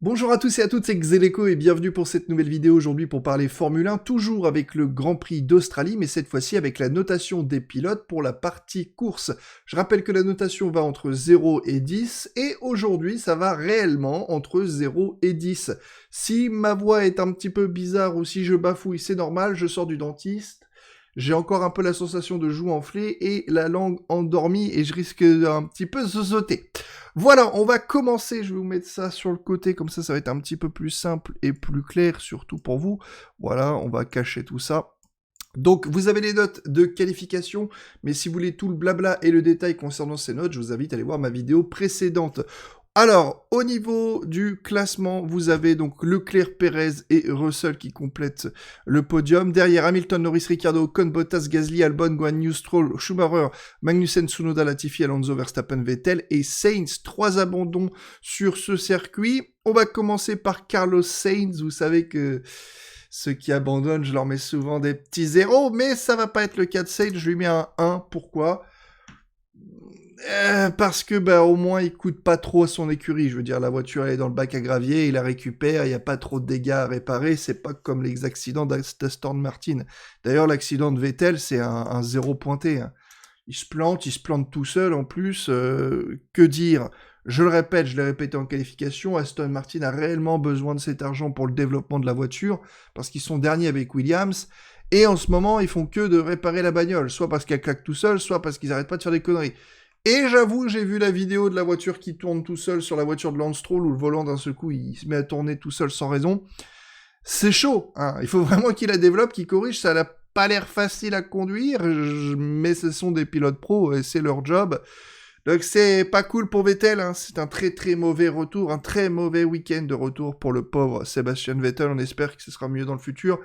Bonjour à tous et à toutes, c'est Xeleco et bienvenue pour cette nouvelle vidéo aujourd'hui pour parler Formule 1, toujours avec le Grand Prix d'Australie, mais cette fois-ci avec la notation des pilotes pour la partie course. Je rappelle que la notation va entre 0 et 10, et aujourd'hui ça va réellement entre 0 et 10. Si ma voix est un petit peu bizarre ou si je bafouille, c'est normal, je sors du dentiste. J'ai encore un peu la sensation de joue enflée et la langue endormie et je risque un petit peu zozoter. Voilà, on va commencer, je vais vous mettre ça sur le côté, comme ça va être un petit peu plus simple et plus clair, surtout pour vous. Voilà, on va cacher tout ça. Donc, vous avez les notes de qualification, mais si vous voulez tout le blabla et le détail concernant ces notes, je vous invite à aller voir ma vidéo précédente. Alors, au niveau du classement, vous avez donc Leclerc, Perez et Russell qui complètent le podium. Derrière, Hamilton, Norris, Ricciardo, Ocon, Bottas, Gasly, Albon, Guan Yu, Stroll, Schumacher, Magnussen, Tsunoda, Latifi, Alonso, Verstappen, Vettel et Sainz. 3 abandons sur ce circuit. On va commencer par Carlos Sainz. Vous savez que ceux qui abandonnent, je leur mets souvent des petits zéros, mais ça va pas être le cas de Sainz. Je lui mets un 1. Pourquoi ? Parce que au moins il coûte pas trop à son écurie. Je veux dire, la voiture elle est dans le bac à gravier, il la récupère, il n'y a pas trop de dégâts à réparer. C'est pas comme les accidents d'Aston Martin. D'ailleurs, l'accident de Vettel, c'est un zéro pointé. Hein. Il se plante tout seul en plus. Que dire ? Je le répète, je l'ai répété en qualification, Aston Martin a réellement besoin de cet argent pour le développement de la voiture, parce qu'ils sont derniers avec Williams. Et en ce moment, ils font que de réparer la bagnole, soit parce qu'elle claque tout seul, soit parce qu'ils arrêtent pas de faire des conneries. Et j'avoue, j'ai vu la vidéo de la voiture qui tourne tout seul sur la voiture de Lance Stroll, où le volant d'un seul coup, il se met à tourner tout seul sans raison. C'est chaud, hein. Il faut vraiment qu'il la développe, qu'il corrige, ça n'a pas l'air facile à conduire, mais ce sont des pilotes pros et c'est leur job. Donc c'est pas cool pour Vettel, hein. C'est un très très mauvais retour, un très mauvais week-end de retour pour le pauvre Sebastian Vettel. On espère que ce sera mieux dans le futur.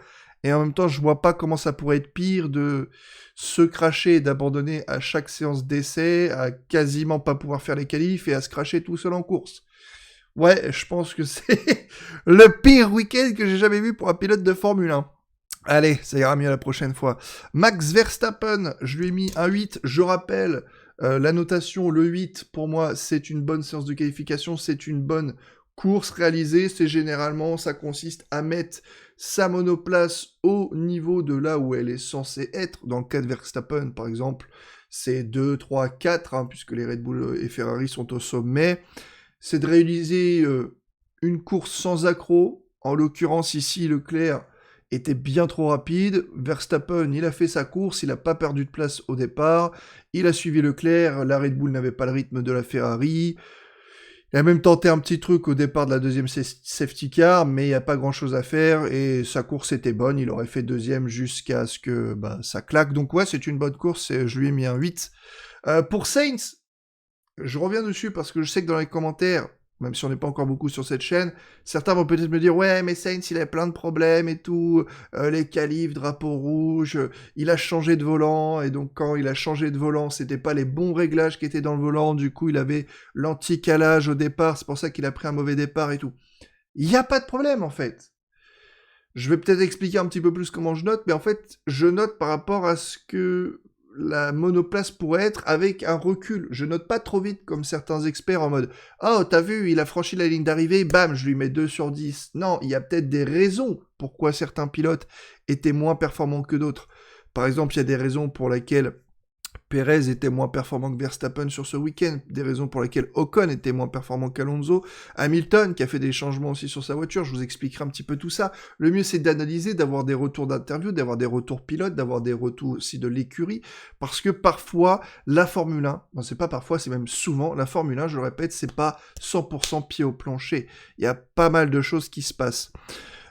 Et en même temps, je vois pas comment ça pourrait être pire de se cracher et d'abandonner à chaque séance d'essai, à quasiment pas pouvoir faire les qualifs et à se cracher tout seul en course. Ouais, je pense que c'est le pire week-end que j'ai jamais vu pour un pilote de Formule 1. Allez, ça ira mieux la prochaine fois. Max Verstappen, je lui ai mis un 8. Je rappelle, la notation, le 8, pour moi, c'est une bonne séance de qualification, c'est une bonne course réalisée. C'est généralement, ça consiste à mettre sa monoplace au niveau de là où elle est censée être. Dans le cas de Verstappen, par exemple, c'est 2, 3, 4, hein, puisque les Red Bull et Ferrari sont au sommet. C'est de réaliser une course sans accroc. En l'occurrence, ici, Leclerc était bien trop rapide. Verstappen, il a fait sa course, il n'a pas perdu de place au départ. Il a suivi Leclerc, la Red Bull n'avait pas le rythme de la Ferrari. Il a même tenté un petit truc au départ de la deuxième safety car, mais il n'y a pas grand-chose à faire, et sa course était bonne, il aurait fait deuxième jusqu'à ce que ça claque. Donc ouais, c'est une bonne course, et je lui ai mis un 8. Pour Sainz, je reviens dessus parce que je sais que dans les commentaires, même si on n'est pas encore beaucoup sur cette chaîne, certains vont peut-être me dire « Ouais, mais Sainz, il a plein de problèmes et tout, les qualifs, drapeau rouge, il a changé de volant, et donc quand il a changé de volant, c'était pas les bons réglages qui étaient dans le volant, du coup il avait l'anti-calage au départ, c'est pour ça qu'il a pris un mauvais départ et tout. » Il n'y a pas de problème en fait. Je vais peut-être expliquer un petit peu plus comment je note, mais en fait, je note par rapport à ce que la monoplace pourrait être avec un recul. Je note pas trop vite comme certains experts en mode « Oh, t'as vu, il a franchi la ligne d'arrivée, bam, je lui mets 2 sur 10. » Non, il y a peut-être des raisons pourquoi certains pilotes étaient moins performants que d'autres. Par exemple, il y a des raisons pour lesquelles Perez était moins performant que Verstappen sur ce week-end, des raisons pour lesquelles Ocon était moins performant qu'Alonso, Hamilton qui a fait des changements aussi sur sa voiture, je vous expliquerai un petit peu tout ça. Le mieux c'est d'analyser, d'avoir des retours d'interview, d'avoir des retours pilotes, d'avoir des retours aussi de l'écurie, parce que parfois la Formule 1, non c'est pas parfois, c'est même souvent, la Formule 1, je le répète, c'est pas 100% pied au plancher, il y a pas mal de choses qui se passent.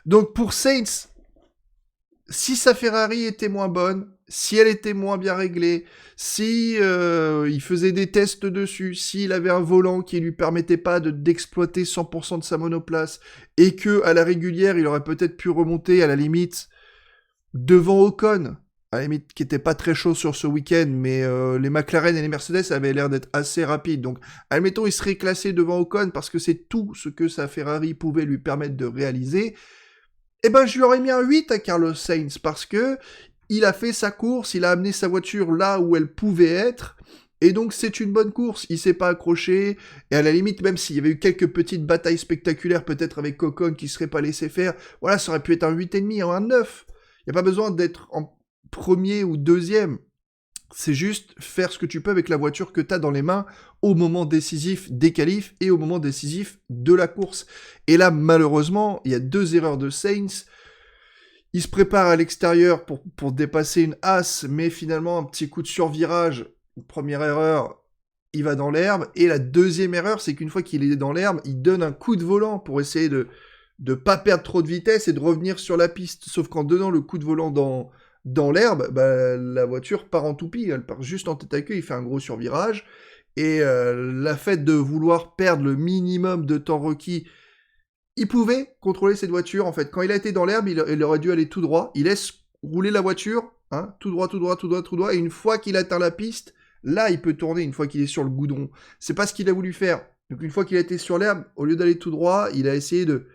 Donc pour Sainz, si sa Ferrari était moins bonne, si elle était moins bien réglée, si il faisait des tests dessus, s'il avait un volant qui lui permettait pas d'exploiter 100% de sa monoplace, et que à la régulière, il aurait peut-être pu remonter à la limite devant Ocon, à la limite qui était pas très chaud sur ce week-end, mais les McLaren et les Mercedes avaient l'air d'être assez rapides. Donc, admettons, il serait classé devant Ocon parce que c'est tout ce que sa Ferrari pouvait lui permettre de réaliser. Eh ben, je lui aurais mis un 8 à Carlos Sainz, parce que il a fait sa course, il a amené sa voiture là où elle pouvait être, Et donc, c'est une bonne course. Il s'est pas accroché. Et à la limite, même s'il y avait eu quelques petites batailles spectaculaires, peut-être avec Ocon qui serait pas laissé faire, voilà, ça aurait pu être un 8,5, un 9. Il n'y a pas besoin d'être en premier ou deuxième. C'est juste faire ce que tu peux avec la voiture que tu as dans les mains au moment décisif des qualifs et au moment décisif de la course. Et là, malheureusement, il y a 2 erreurs de Sainz. Il se prépare à l'extérieur pour dépasser une Haas, mais finalement, un petit coup de survirage, première erreur, il va dans l'herbe. Et la deuxième erreur, c'est qu'une fois qu'il est dans l'herbe, il donne un coup de volant pour essayer de pas perdre trop de vitesse et de revenir sur la piste. Sauf qu'en donnant le coup de volant dans l'herbe, bah, la voiture part en toupie, elle part juste en tête à queue, il fait un gros survirage, et la fait de vouloir perdre le minimum de temps requis, il pouvait contrôler cette voiture, en fait. Quand il a été dans l'herbe, il aurait dû aller tout droit, il laisse rouler la voiture, hein, tout droit, tout droit, tout droit, tout droit, et une fois qu'il atteint la piste, là, il peut tourner, une fois qu'il est sur le goudron. C'est pas ce qu'il a voulu faire. Donc une fois qu'il a été sur l'herbe, au lieu d'aller tout droit, il a essayé de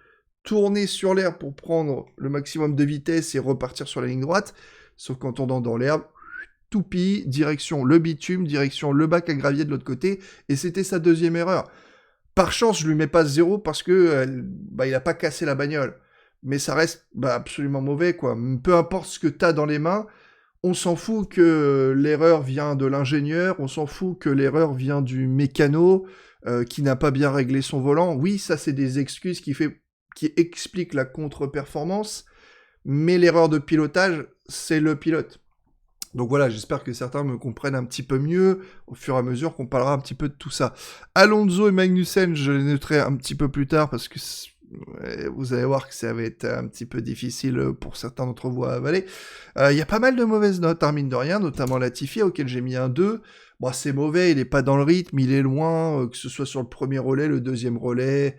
tourner sur l'herbe pour prendre le maximum de vitesse et repartir sur la ligne droite. Sauf qu'en tournant dans l'herbe, toupie, direction le bitume, direction le bac à gravier de l'autre côté, et c'était sa deuxième erreur. Par chance, je lui mets pas 0 parce que il a pas cassé la bagnole. Mais ça reste absolument mauvais, quoi. Peu importe ce que t'as dans les mains, on s'en fout que l'erreur vient de l'ingénieur, on s'en fout que l'erreur vient du mécano qui n'a pas bien réglé son volant. Oui, ça c'est des excuses qui expliquent la contre-performance, mais l'erreur de pilotage, c'est le pilote. Donc voilà, j'espère que certains me comprennent un petit peu mieux au fur et à mesure qu'on parlera un petit peu de tout ça. Alonso et Magnussen, je les noterai un petit peu plus tard parce que vous allez voir que ça va être un petit peu difficile pour certains d'entre vous à avaler. Il y a pas mal de mauvaises notes, mine de rien, notamment Latifi, auquel j'ai mis un 2. Bon, c'est mauvais, il est pas dans le rythme, il est loin, que ce soit sur le premier relais, le deuxième relais.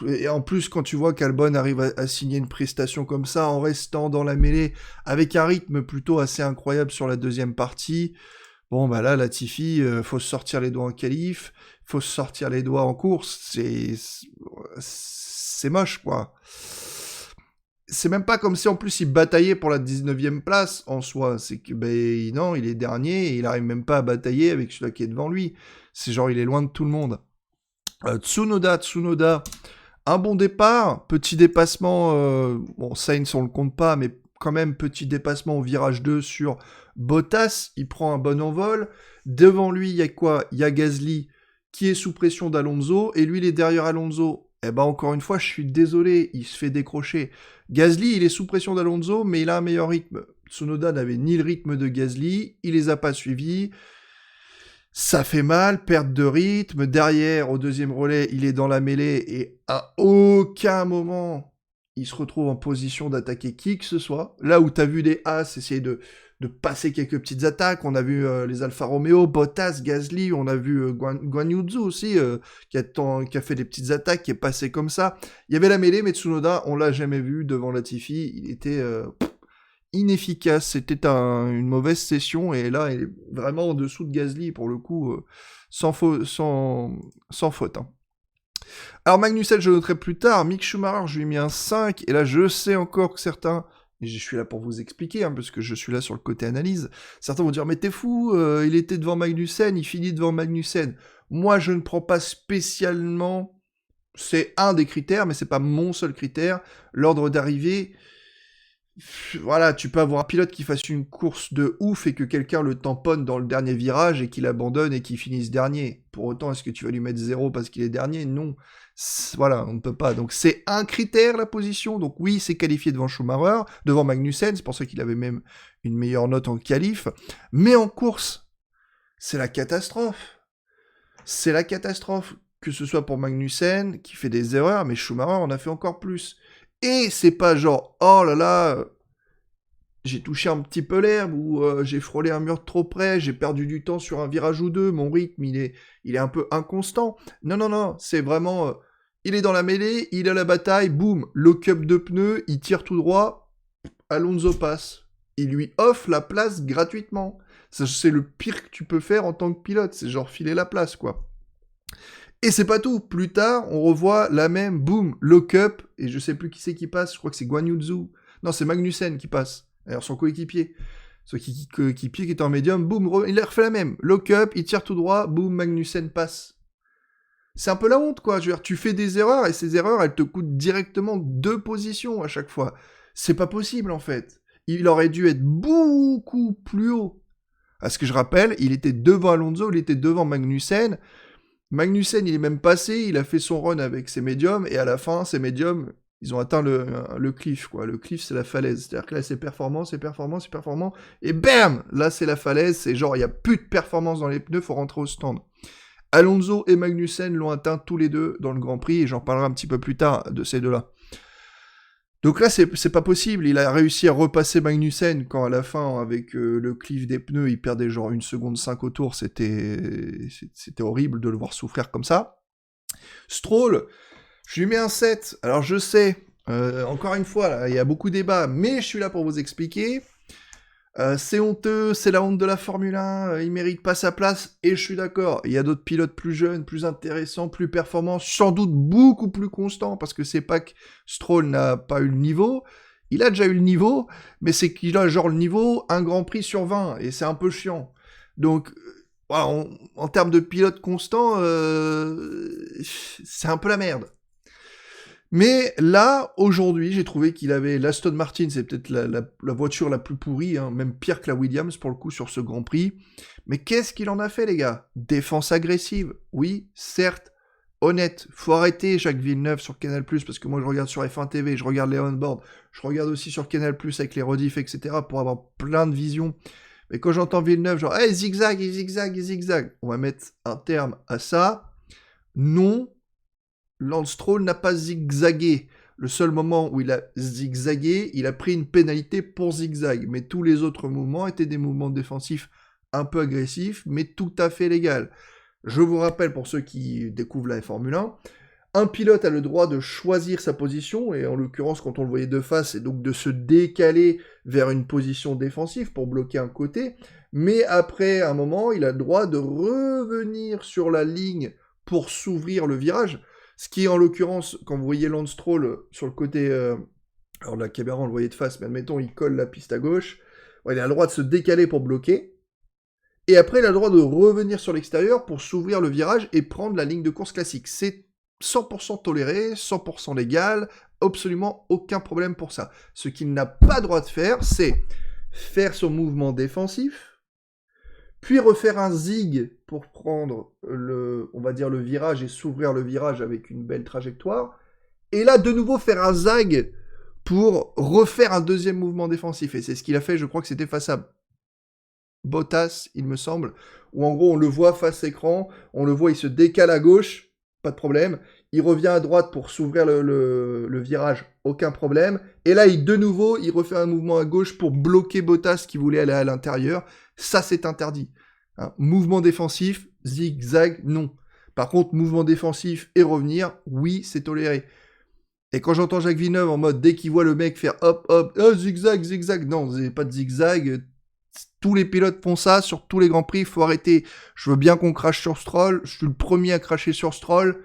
Et en plus, quand tu vois qu'Albon arrive à signer une prestation comme ça, en restant dans la mêlée, avec un rythme plutôt assez incroyable sur la deuxième partie, bon, bah là, Latifi, faut se sortir les doigts en qualif, faut se sortir les doigts en course, c'est moche, quoi. C'est même pas comme si, en plus, il bataillait pour la 19e place, en soi. C'est que, non, il est dernier, et il arrive même pas à batailler avec celui qui est devant lui. C'est genre, il est loin de tout le monde. Tsunoda, un bon départ, petit dépassement, bon, Sainz on le compte pas, mais quand même petit dépassement au virage 2 sur Bottas, il prend un bon envol, devant lui il y a quoi? Il y a Gasly qui est sous pression d'Alonso, et lui il est derrière Alonso. Eh ben encore une fois, je suis désolé, il se fait décrocher. Gasly il est sous pression d'Alonso, mais il a un meilleur rythme. Tsunoda n'avait ni le rythme de Gasly, il les a pas suivis. Ça fait mal, perte de rythme. Derrière, au deuxième relais, il est dans la mêlée et à aucun moment, il se retrouve en position d'attaquer qui que ce soit. Là où t'as vu des As essayer de passer quelques petites attaques, on a vu les Alfa Romeo, Bottas, Gasly, on a vu Guan Yu Zhu aussi, qui a fait des petites attaques, qui est passé comme ça. Il y avait la mêlée, mais Tsunoda, on l'a jamais vu devant Latifi, il était inefficace, c'était une mauvaise session, et là, il est vraiment en dessous de Gasly, pour le coup, sans faute. Hein. Alors Magnussen, je noterai plus tard, Mick Schumacher, je lui ai mis un 5, et là, je sais encore que certains, et je suis là pour vous expliquer, parce que je suis là sur le côté analyse, certains vont dire, mais t'es fou, il était devant Magnussen, il finit devant Magnussen. Moi, je ne prends pas spécialement, c'est un des critères, mais c'est pas mon seul critère, l'ordre d'arrivée. Voilà, tu peux avoir un pilote qui fasse une course de ouf et que quelqu'un le tamponne dans le dernier virage et qu'il abandonne et qu'il finisse dernier. Pour autant, est-ce que tu vas lui mettre 0 parce qu'il est dernier? Non. Voilà, on ne peut pas. Donc c'est un critère, la position. Donc oui, c'est qualifié devant Schumacher, devant Magnussen, c'est pour ça qu'il avait même une meilleure note en qualif. Mais en course, c'est la catastrophe. C'est la catastrophe. Que ce soit pour Magnussen, qui fait des erreurs, mais Schumacher en a fait encore plus. Et c'est pas genre, oh là là, j'ai touché un petit peu l'herbe, ou j'ai frôlé un mur de trop près, j'ai perdu du temps sur un virage ou deux, mon rythme, il est un peu inconstant. Non, c'est vraiment, il est dans la mêlée, il a la bataille, boum, lock-up de pneus, il tire tout droit, Alonso passe. Il lui offre la place gratuitement. Ça, c'est le pire que tu peux faire en tant que pilote, c'est genre filer la place, quoi. Et c'est pas tout. Plus tard, on revoit la même, boum, lock-up, et je sais plus qui c'est qui passe, je crois que c'est Guan Yu Zhu. Non, c'est Magnussen qui passe, d'ailleurs son coéquipier. Son coéquipier qui était en médium, boum, il a refait la même. Lock-up, il tire tout droit, boum, Magnussen passe. C'est un peu la honte, quoi. Je veux dire, tu fais des erreurs, et ces erreurs, elles te coûtent directement 2 positions à chaque fois. C'est pas possible, en fait. Il aurait dû être beaucoup plus haut. À ce que je rappelle, il était devant Alonso, il était devant Magnussen. Magnussen, il est même passé, il a fait son run avec ses médiums, et à la fin, ses médiums, ils ont atteint le cliff, quoi. Le cliff, c'est la falaise. C'est-à-dire que là, c'est performant, et bam! Là, c'est la falaise, c'est genre, il n'y a plus de performance dans les pneus, faut rentrer au stand. Alonso et Magnussen l'ont atteint tous les deux dans le Grand Prix, et j'en parlerai un petit peu plus tard de ces deux-là. Donc là, c'est pas possible. Il a réussi à repasser Magnussen quand à la fin, avec le cliff des pneus, il perdait genre 1 seconde 5 au tour. C'était horrible de le voir souffrir comme ça. Stroll, je lui mets un 7. Alors je sais, encore une fois, il y a beaucoup de débats, mais je suis là pour vous expliquer. C'est honteux, c'est la honte de la Formule 1, il mérite pas sa place, et je suis d'accord, il y a d'autres pilotes plus jeunes, plus intéressants, plus performants, sans doute beaucoup plus constants, parce que c'est pas que Stroll n'a pas eu le niveau, il a déjà eu le niveau, mais c'est qu'il a genre le niveau, un Grand Prix sur 20, et c'est un peu chiant. Donc, voilà, en termes de pilote constant, c'est un peu la merde. Mais là, aujourd'hui, j'ai trouvé qu'il avait l'Aston Martin, c'est peut-être la voiture la plus pourrie, hein, même pire que la Williams pour le coup sur ce Grand Prix. Mais qu'est-ce qu'il en a fait, les gars? Défense agressive, oui, certes, honnête. Faut arrêter Jacques Villeneuve sur Canal+, parce que moi je regarde sur F1 TV, je regarde les on-board, je regarde aussi sur Canal+, avec les rediffs, etc., pour avoir plein de visions. Mais quand j'entends Villeneuve, genre, hey, zigzag, il zigzag, il zigzag, on va mettre un terme à ça. Non. Lance Stroll n'a pas zigzagué. Le seul moment où il a zigzagué, il a pris une pénalité pour zigzag. Mais tous les autres mouvements étaient des mouvements défensifs un peu agressifs, mais tout à fait légal. Je vous rappelle, pour ceux qui découvrent la Formule 1, un pilote a le droit de choisir sa position, et en l'occurrence, quand on le voyait de face, c'est donc de se décaler vers une position défensive pour bloquer un côté, mais après un moment, il a le droit de revenir sur la ligne pour s'ouvrir le virage. Ce qui est en l'occurrence, quand vous voyez Lance Stroll sur le côté... alors la caméra, on le voyait de face, mais admettons, il colle la piste à gauche. Ouais, il a le droit de se décaler pour bloquer. Et après, il a le droit de revenir sur l'extérieur pour s'ouvrir le virage et prendre la ligne de course classique. C'est 100% toléré, 100% légal, absolument aucun problème pour ça. Ce qu'il n'a pas le droit de faire, c'est faire son mouvement défensif, puis refaire un zig pour prendre on va dire le virage et s'ouvrir le virage avec une belle trajectoire, et là de nouveau faire un zag pour refaire un deuxième mouvement défensif, et c'est ce qu'il a fait, je crois que c'était face à Bottas, il me semble, où en gros on le voit face écran, on le voit, il se décale à gauche, pas de problème, il revient à droite pour s'ouvrir le virage, aucun problème, et là de nouveau il refait un mouvement à gauche pour bloquer Bottas qui voulait aller à l'intérieur. Ça, c'est interdit. Hein, mouvement défensif, zigzag, non. Par contre, mouvement défensif et revenir, oui, c'est toléré. Et quand j'entends Jacques Villeneuve en mode, dès qu'il voit le mec faire hop, hop, oh, zigzag, zigzag, non, c'est pas de zigzag. Tous les pilotes font ça sur tous les Grands Prix, il faut arrêter. Je veux bien qu'on crache sur Stroll, je suis le premier à cracher sur Stroll,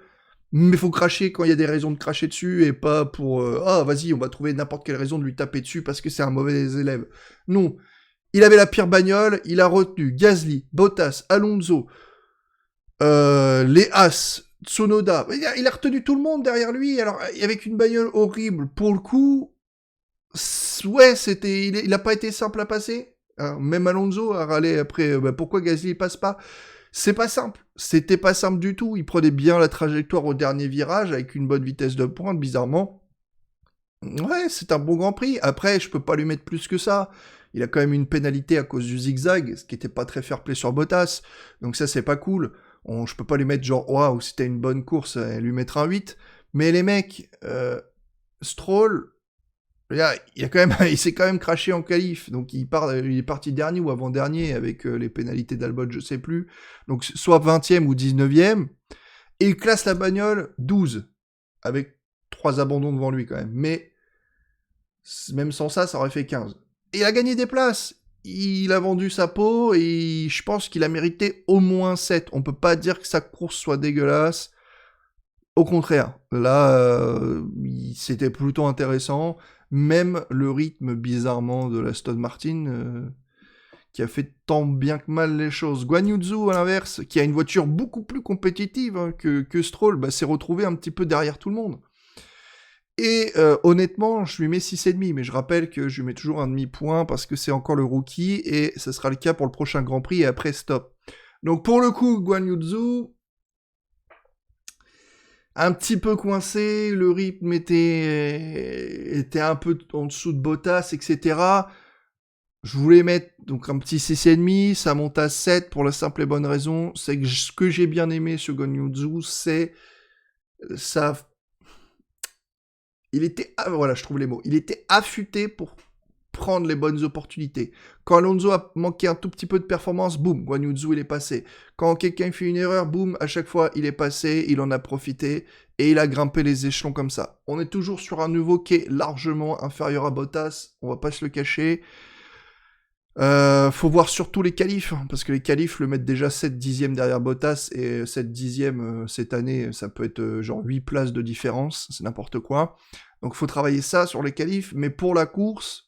mais faut cracher quand il y a des raisons de cracher dessus, et pas pour ah, vas-y, on va trouver n'importe quelle raison de lui taper dessus parce que c'est un mauvais élève. Non. Il avait la pire bagnole, il a retenu Gasly, Bottas, Alonso, les Haas, Tsunoda. Il a retenu tout le monde derrière lui, alors avec une bagnole horrible. Pour le coup, ouais, il a pas été simple à passer. Hein, même Alonso a râlé après, pourquoi Gasly passe pas? C'est pas simple. C'était pas simple du tout. Il prenait bien la trajectoire au dernier virage avec une bonne vitesse de pointe, bizarrement. Ouais, c'est un bon Grand Prix. Après, je peux pas lui mettre plus que ça. Il a quand même une pénalité à cause du zigzag, ce qui était pas très fair-play sur Bottas. Donc ça, c'est pas cool. Je peux pas lui mettre genre, waouh, c'était une bonne course, lui mettre un 8. Mais les mecs, Stroll, il s'est quand même craché en qualif. Donc il est parti dernier ou avant-dernier avec les pénalités d'Albon, je sais plus. Donc soit 20e ou 19e. Et il classe la bagnole 12. Avec 3 abandons devant lui quand même. Mais même sans ça, ça aurait fait 15. Et il a gagné des places. Il a vendu sa peau et je pense qu'il a mérité au moins 7. On peut pas dire que sa course soit dégueulasse. Au contraire, là, c'était plutôt intéressant. Même le rythme, bizarrement, de l'Aston Martin, qui a fait tant bien que mal les choses. Guan Yu Zhou, à l'inverse, qui a une voiture beaucoup plus compétitive que Stroll, s'est retrouvé un petit peu derrière tout le monde. Et honnêtement, je lui mets 6,5, mais je rappelle que je lui mets toujours un demi-point parce que c'est encore le rookie, et ce sera le cas pour le prochain Grand Prix, et après, stop. Donc pour le coup, Guan Yu Zhou, un petit peu coincé, le rythme était un peu en dessous de Bottas, etc. Je voulais mettre donc un petit 6,5, ça monte à 7 pour la simple et bonne raison, c'est que ce que j'ai bien aimé sur Guan Yu Zhou, c'est ça... voilà, je trouve les mots. Il était affûté pour prendre les bonnes opportunités. Quand Alonso a manqué un tout petit peu de performance, boum, Guan Yu Zhou, il est passé. Quand quelqu'un fait une erreur, boum, à chaque fois, il est passé, il en a profité, et il a grimpé les échelons comme ça. On est toujours sur un niveau qui est largement inférieur à Bottas, on va pas se le cacher. Faut voir surtout les qualifs, parce que les qualifs le mettent déjà 7 dixièmes derrière Bottas, et 7 dixièmes cette année, ça peut être genre 8 places de différence, c'est n'importe quoi. Donc faut travailler ça sur les qualifs, mais pour la course,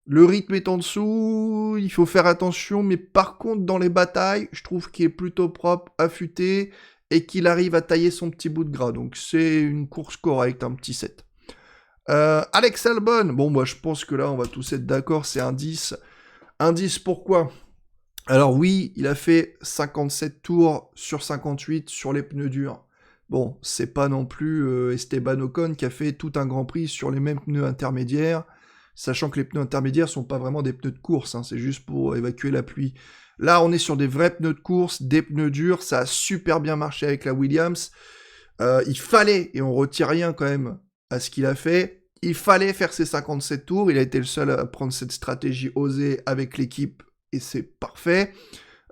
le rythme est en dessous, il faut faire attention, mais par contre dans les batailles, je trouve qu'il est plutôt propre, affûté, et qu'il arrive à tailler son petit bout de gras, donc c'est une course correcte, un petit 7. Alex Albon, bon moi je pense que là on va tous être d'accord, c'est un 10. Un 10 pourquoi ? Alors oui, il a fait 57 tours sur 58 sur les pneus durs. Bon, c'est pas non plus Esteban Ocon qui a fait tout un Grand Prix sur les mêmes pneus intermédiaires, sachant que les pneus intermédiaires sont pas vraiment des pneus de course, c'est juste pour évacuer la pluie. Là, on est sur des vrais pneus de course, des pneus durs, ça a super bien marché avec la Williams. Il fallait, et on retire rien quand même à ce qu'il a fait, il fallait faire ses 57 tours, il a été le seul à prendre cette stratégie osée avec l'équipe, et c'est parfait.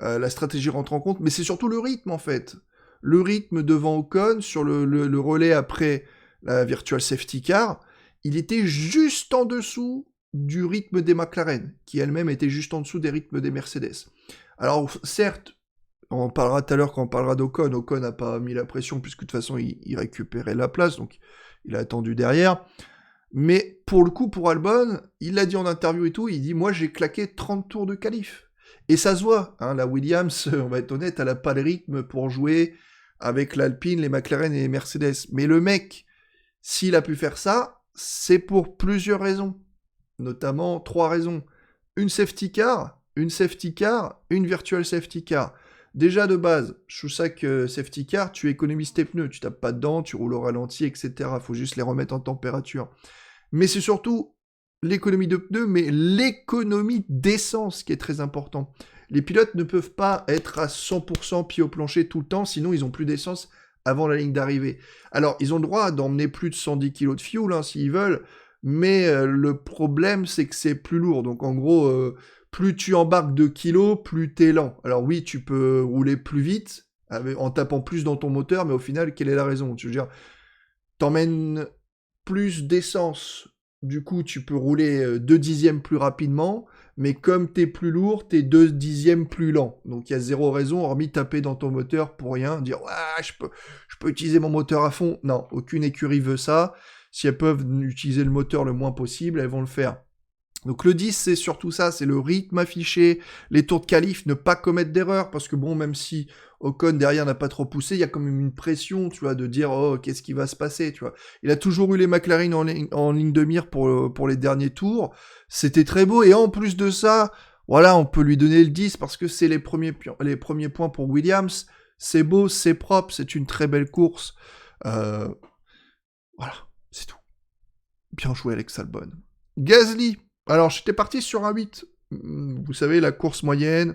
La stratégie rentre en compte, mais c'est surtout le rythme en fait. Le rythme devant Ocon, sur le relais après la Virtual Safety Car, il était juste en dessous du rythme des McLaren, qui elles-mêmes étaient juste en dessous des rythmes des Mercedes. Alors certes, on en parlera tout à l'heure quand on parlera d'Ocon, Ocon n'a pas mis la pression puisque de toute façon il récupérait la place, donc il a attendu derrière. Mais pour le coup, pour Albon, il l'a dit en interview et tout, il dit « Moi, j'ai claqué 30 tours de qualif. » Et ça se voit, la Williams, on va être honnête, elle n'a pas le rythme pour jouer avec l'Alpine, les McLaren et les Mercedes. Mais le mec, s'il a pu faire ça, c'est pour plusieurs raisons. Notamment 3 raisons. Une safety car, une virtual safety car. Déjà de base, je trouve ça que safety car, tu économises tes pneus, tu tapes pas dedans, tu roules au ralenti, etc. Faut juste les remettre en température. Mais c'est surtout l'économie de pneus, mais l'économie d'essence qui est très important. Les pilotes ne peuvent pas être à 100% pied au plancher tout le temps, sinon ils n'ont plus d'essence avant la ligne d'arrivée. Alors, ils ont le droit d'emmener plus de 110 kg de fuel, s'ils veulent, mais le problème, c'est que c'est plus lourd. Donc, en gros, plus tu embarques de kilos, plus t'es lent. Alors oui, tu peux rouler plus vite, en tapant plus dans ton moteur, mais au final, quelle est la raison ? Je veux dire, t'emmènes plus d'essence, du coup tu peux rouler 2 dixièmes plus rapidement, mais comme t'es plus lourd, t'es 2 dixièmes plus lent. Donc il y a zéro raison, hormis taper dans ton moteur pour rien, dire « Ouais, je peux utiliser mon moteur à fond ». Non, aucune écurie veut ça. Si elles peuvent utiliser le moteur le moins possible, elles vont le faire. Donc le 10, c'est surtout ça, c'est le rythme affiché, les tours de qualif, ne pas commettre d'erreurs, parce que bon, même si Ocon derrière n'a pas trop poussé, il y a quand même une pression, tu vois, de dire, oh, qu'est-ce qui va se passer, tu vois. Il a toujours eu les McLaren en ligne de mire pour les derniers tours, c'était très beau, et en plus de ça, voilà, on peut lui donner le 10, parce que c'est les premiers points pour Williams, c'est beau, c'est propre, c'est une très belle course, voilà, c'est tout. Bien joué Alex Albon. Gasly. Alors, j'étais parti sur un 8. Vous savez, la course moyenne,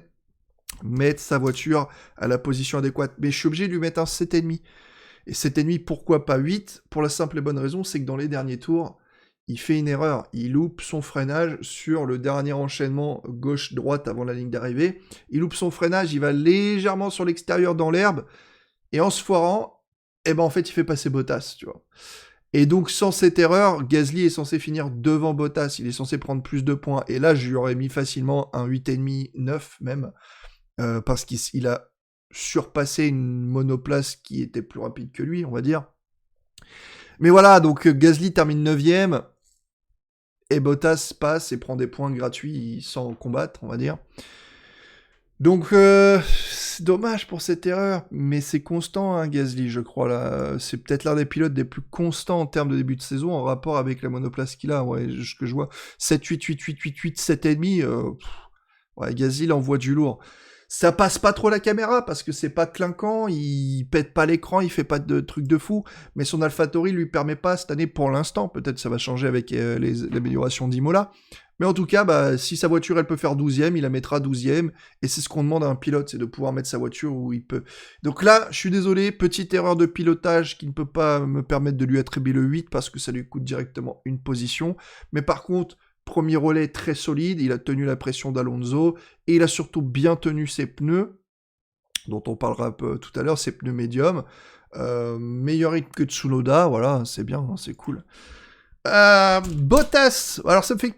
mettre sa voiture à la position adéquate. Mais je suis obligé de lui mettre un 7,5. Et 7,5, pourquoi pas 8 ? Pour la simple et bonne raison, c'est que dans les derniers tours, il fait une erreur. Il loupe son freinage sur le dernier enchaînement gauche-droite avant la ligne d'arrivée. Il loupe son freinage, il va légèrement sur l'extérieur dans l'herbe. Et en se foirant, en fait, il fait passer Bottas, tu vois. Et donc, sans cette erreur, Gasly est censé finir devant Bottas, il est censé prendre plus de points. Et là, je lui aurais mis facilement un 8,5, 9 même, parce qu'il a surpassé une monoplace qui était plus rapide que lui, on va dire. Mais voilà, donc Gasly termine 9ème. et Bottas passe et prend des points gratuits sans combattre, on va dire. Donc, c'est dommage pour cette erreur, mais c'est constant, hein, Gasly, je crois, là. C'est peut-être l'un des pilotes des plus constants en termes de début de saison, en rapport avec la monoplace qu'il a, ouais, ce que je vois. 7, 8, 8, 8, 8, 8, 7,5, ouais, Gasly, il envoie du lourd. Ça passe pas trop la caméra, parce que c'est pas clinquant, il pète pas l'écran, il fait pas de trucs de fou, mais son AlphaTauri lui permet pas cette année pour l'instant, peut-être ça va changer avec l'amélioration d'Imola, mais en tout cas, bah, si sa voiture elle peut faire 12e, il la mettra 12e, et c'est ce qu'on demande à un pilote, c'est de pouvoir mettre sa voiture où il peut. Donc là, je suis désolé, petite erreur de pilotage qui ne peut pas me permettre de lui attribuer le 8, parce que ça lui coûte directement une position, mais par contre, premier relais très solide, il a tenu la pression d'Alonso, et il a surtout bien tenu ses pneus, dont on parlera un peu tout à l'heure, ses pneus médiums, meilleur rythme que Tsunoda, voilà, c'est bien, hein, c'est cool. Bottas, alors ça me fait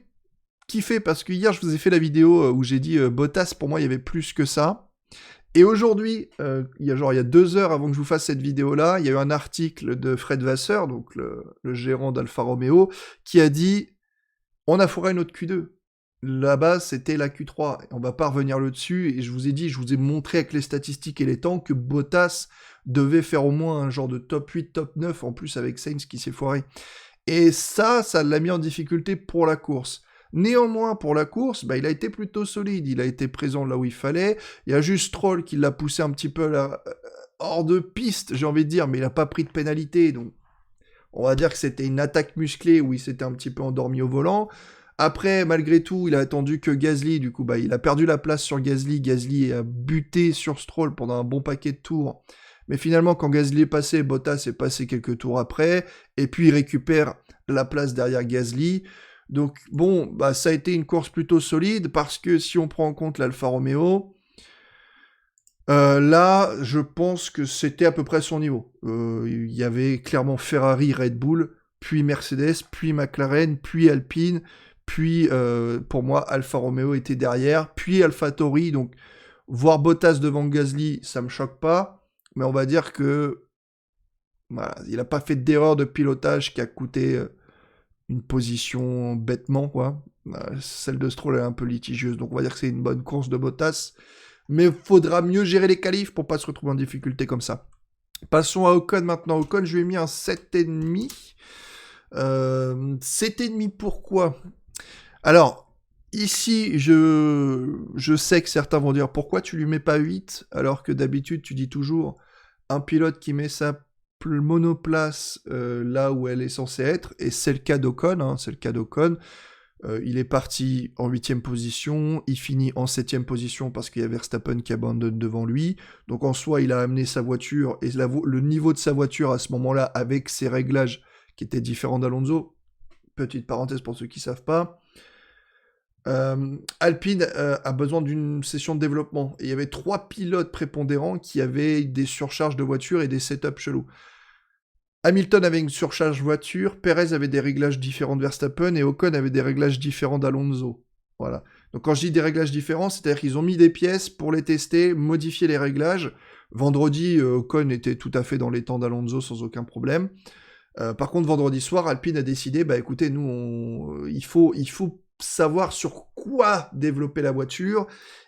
kiffer, parce que hier je vous ai fait la vidéo où j'ai dit Bottas, pour moi il y avait plus que ça, et aujourd'hui, il y a 2 heures avant que je vous fasse cette vidéo-là, il y a eu un article de Fred Vasseur, donc le gérant d'Alfa Romeo, qui a dit on a fourré une autre Q2. Là-bas, c'était la Q3. On va pas revenir le dessus. Et je vous ai dit, je vous ai montré avec les statistiques et les temps que Bottas devait faire au moins un genre de top 8, top 9, en plus avec Sainz qui s'est foiré. Et ça l'a mis en difficulté pour la course. Néanmoins, pour la course, bah, il a été plutôt solide. Il a été présent là où il fallait. Il y a juste Stroll qui l'a poussé un petit peu hors de piste, j'ai envie de dire, mais il n'a pas pris de pénalité. Donc, on va dire que c'était une attaque musclée où il s'était un petit peu endormi au volant. Après, malgré tout, il a attendu que Gasly, du coup, bah, il a perdu la place sur Gasly. Gasly a buté sur Stroll pendant un bon paquet de tours. Mais finalement, quand Gasly est passé, Bottas est passé quelques tours après. Et puis, il récupère la place derrière Gasly. Donc, bon, bah, ça a été une course plutôt solide parce que si on prend en compte l'Alfa Romeo, là, je pense que c'était à peu près son niveau. Il y avait clairement Ferrari, Red Bull, puis Mercedes, puis McLaren, puis Alpine, puis pour moi, Alfa Romeo était derrière, puis AlphaTauri. Donc, voir Bottas devant Gasly, ça me choque pas, mais on va dire que voilà, il n'a pas fait d'erreur de pilotage qui a coûté une position bêtement, quoi. Celle de Stroll est un peu litigieuse, donc on va dire que c'est une bonne course de Bottas. Mais faudra mieux gérer les qualifs pour pas se retrouver en difficulté comme ça. Passons à Ocon maintenant. Ocon, je lui ai mis un 7,5. 7,5 pourquoi? Alors, ici, je sais que certains vont dire pourquoi tu lui mets pas 8 alors que d'habitude tu dis toujours un pilote qui met sa monoplace là où elle est censée être, et c'est le cas d'Ocon, hein, c'est le cas d'Ocon. Il est parti en 8e position, il finit en 7e position parce qu'il y a Verstappen qui abandonne devant lui. Donc en soi, il a amené sa voiture et le niveau de sa voiture à ce moment-là avec ses réglages qui étaient différents d'Alonso. Petite parenthèse pour ceux qui ne savent pas. Alpine a besoin d'une session de développement. Et il y avait 3 pilotes prépondérants qui avaient des surcharges de voiture et des setups chelous. Hamilton avait une surcharge voiture, Perez avait des réglages différents de Verstappen et Ocon avait des réglages différents d'Alonso. Voilà. Donc quand je dis des réglages différents, c'est-à-dire qu'ils ont mis des pièces pour les tester, modifier les réglages. Vendredi, Ocon était tout à fait dans les temps d'Alonso sans aucun problème. Par contre, vendredi soir, Alpine a décidé, bah écoutez, nous, il faut savoir sur quoi développer la voiture,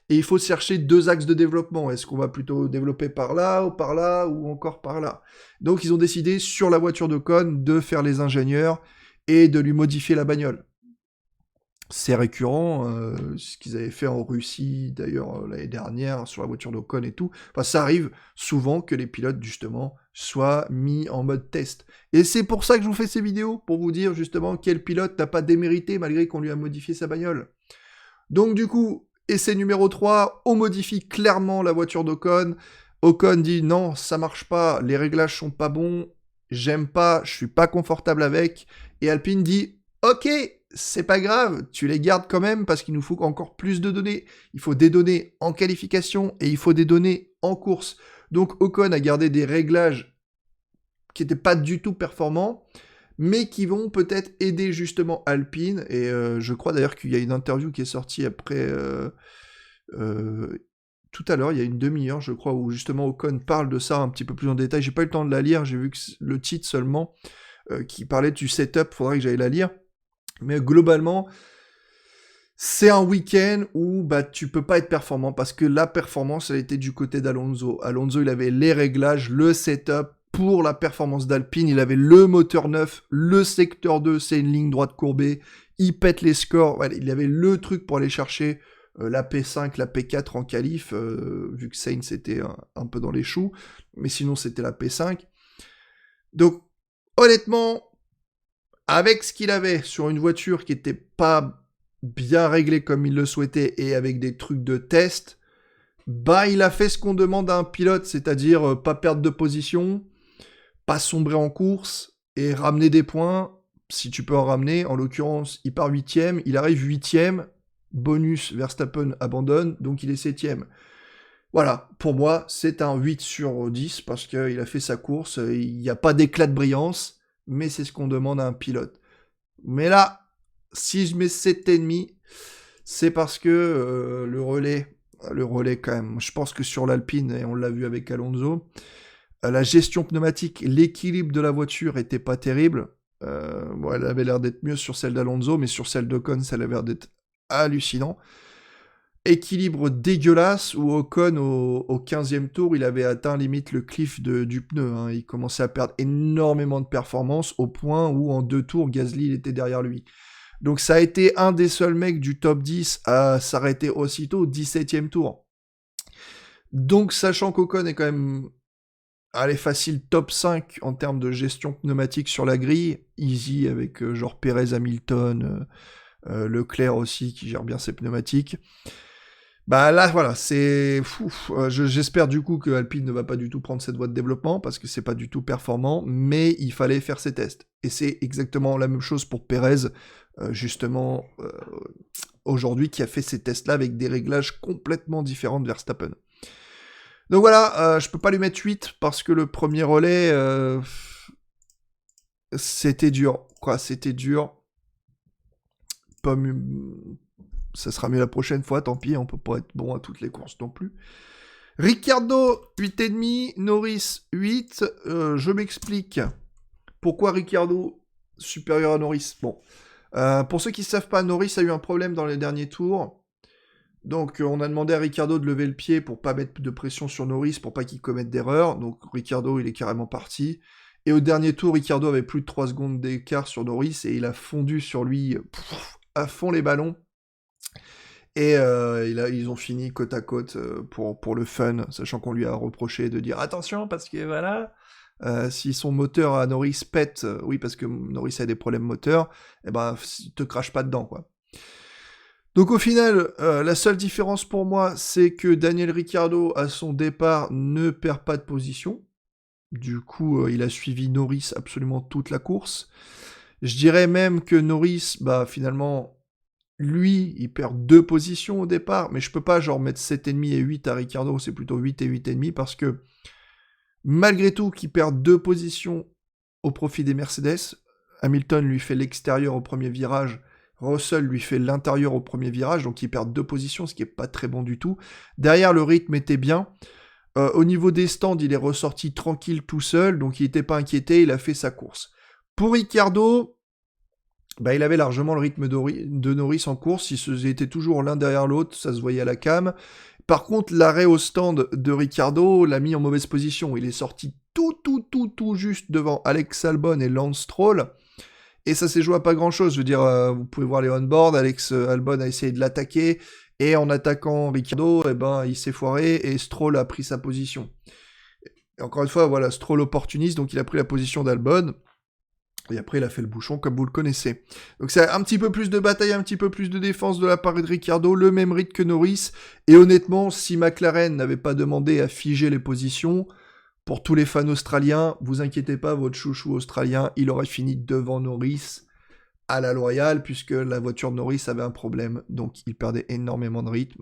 et il faut chercher 2 axes de développement. Est-ce qu'on va plutôt développer par là, ou encore par là? Donc ils ont décidé, sur la voiture d'Ocon, de faire les ingénieurs, et de lui modifier la bagnole. C'est récurrent, ce qu'ils avaient fait en Russie, d'ailleurs, l'année dernière, sur la voiture d'Ocon et tout. Enfin, ça arrive souvent que les pilotes, justement, soient mis en mode test. Et c'est pour ça que je vous fais ces vidéos, pour vous dire, justement, quel pilote n'a pas démérité, malgré qu'on lui a modifié sa bagnole. Donc, du coup, essai numéro 3, on modifie clairement la voiture d'Ocon. Ocon dit, non, ça marche pas, les réglages sont pas bons, j'aime pas, je suis pas confortable avec. Et Alpine dit, ok, c'est pas grave, tu les gardes quand même parce qu'il nous faut encore plus de données. Il faut des données en qualification et il faut des données en course. Donc Ocon a gardé des réglages qui n'étaient pas du tout performants, mais qui vont peut-être aider justement Alpine. Et je crois d'ailleurs qu'il y a une interview qui est sortie après tout à l'heure, il y a une demi-heure, je crois, où justement Ocon parle de ça un petit peu plus en détail. J'ai pas eu le temps de la lire, j'ai vu que le titre seulement qui parlait du setup, faudrait que j'aille la lire. Mais globalement, c'est un week-end où bah, tu peux pas être performant parce que la performance, elle était du côté d'Alonso. Alonso, il avait les réglages, le setup pour la performance d'Alpine. Il avait le moteur neuf, le secteur 2, c'est une ligne droite courbée. Il pète les scores. Voilà, il avait le truc pour aller chercher la P5, la P4 en qualif, vu que Sainz était un peu dans les choux. Mais sinon, c'était la P5. Donc, honnêtement, avec ce qu'il avait sur une voiture qui n'était pas bien réglée comme il le souhaitait et avec des trucs de test, bah il a fait ce qu'on demande à un pilote, c'est-à-dire pas perdre de position, pas sombrer en course et ramener des points, si tu peux en ramener. En l'occurrence, il part 8ème, il arrive 8ème, bonus, Verstappen abandonne, donc il est 7ème. Voilà, pour moi, c'est un 8 sur 10 parce qu'il a fait sa course, il n'y a pas d'éclat de brillance, mais c'est ce qu'on demande à un pilote. Mais là, si je mets 7,5, c'est parce que le relais quand même, je pense que sur l'Alpine, et on l'a vu avec Alonso, la gestion pneumatique, l'équilibre de la voiture était pas terrible. Bon, elle avait l'air d'être mieux sur celle d'Alonso, mais sur celle d'Ocon, ça avait l'air d'être hallucinant. Équilibre dégueulasse où Ocon au 15e tour, il avait atteint limite le cliff du pneu. Hein. Il commençait à perdre énormément de performance au point où en 2 tours, Gasly il était derrière lui. Donc ça a été un des seuls mecs du top 10 à s'arrêter aussitôt au 17e tour. Donc sachant qu'Ocon est quand même, allez, facile top 5 en termes de gestion pneumatique sur la grille, easy avec genre Perez, Hamilton, Leclerc aussi qui gère bien ses pneumatiques. Bah là, voilà, c'est fou. J'espère du coup que Alpine ne va pas du tout prendre cette voie de développement parce que c'est pas du tout performant, mais il fallait faire ses tests. Et c'est exactement la même chose pour Perez, justement, aujourd'hui, qui a fait ces tests-là avec des réglages complètement différents de Verstappen. Donc voilà, je peux pas lui mettre 8 parce que le premier relais, c'était dur. Quoi, c'était dur. Pas mieux. Ça sera mieux la prochaine fois, tant pis, on peut pas être bon à toutes les courses non plus. Ricciardo, 8,5, Norris, 8. Je m'explique. Pourquoi Ricciardo supérieur à Norris? Bon. Pour ceux qui ne savent pas, Norris a eu un problème dans les derniers tours. Donc, on a demandé à Ricciardo de lever le pied pour pas mettre de pression sur Norris, pour pas qu'il commette d'erreur. Donc, Ricciardo, il est carrément parti. Et au dernier tour, Ricciardo avait plus de 3 secondes d'écart sur Norris et il a fondu sur lui à fond les ballons. Et ils ont fini côte à côte pour le fun, sachant qu'on lui a reproché de dire attention parce que voilà, si son moteur à Norris pète, oui parce que Norris a des problèmes moteurs, eh ben te crache pas dedans quoi. Donc au final, la seule différence pour moi, c'est que Daniel Ricciardo à son départ ne perd pas de position. Du coup, il a suivi Norris absolument toute la course. Je dirais même que Norris, bah finalement, lui, il perd 2 positions au départ, mais je peux pas genre mettre 7,5 et 8 à Ricciardo, c'est plutôt 8 et 8,5 parce que malgré tout qu'il perd 2 positions au profit des Mercedes, Hamilton lui fait l'extérieur au premier virage, Russell lui fait l'intérieur au premier virage, donc il perd 2 positions, ce qui est pas très bon du tout. Derrière, le rythme était bien. Au niveau des stands, il est ressorti tranquille tout seul, donc il n'était pas inquiété, il a fait sa course. Pour Ricciardo, bah, il avait largement le rythme de Norris en course, ils étaient toujours l'un derrière l'autre, ça se voyait à la cam. Par contre, l'arrêt au stand de Ricciardo l'a mis en mauvaise position. Il est sorti tout juste devant Alex Albon et Lance Stroll. Et ça s'est joué à pas grand-chose. Je veux dire, vous pouvez voir les on-board, Alex Albon a essayé de l'attaquer, et en attaquant Ricciardo, eh ben, il s'est foiré, et Stroll a pris sa position. Et encore une fois, voilà, Stroll opportuniste, donc il a pris la position d'Albon. Et après, il a fait le bouchon comme vous le connaissez. Donc c'est un petit peu plus de bataille, un petit peu plus de défense de la part de Ricciardo, le même rythme que Norris. Et honnêtement, si McLaren n'avait pas demandé à figer les positions, pour tous les fans australiens, vous inquiétez pas, votre chouchou australien, il aurait fini devant Norris à la loyale, puisque la voiture de Norris avait un problème, donc il perdait énormément de rythme.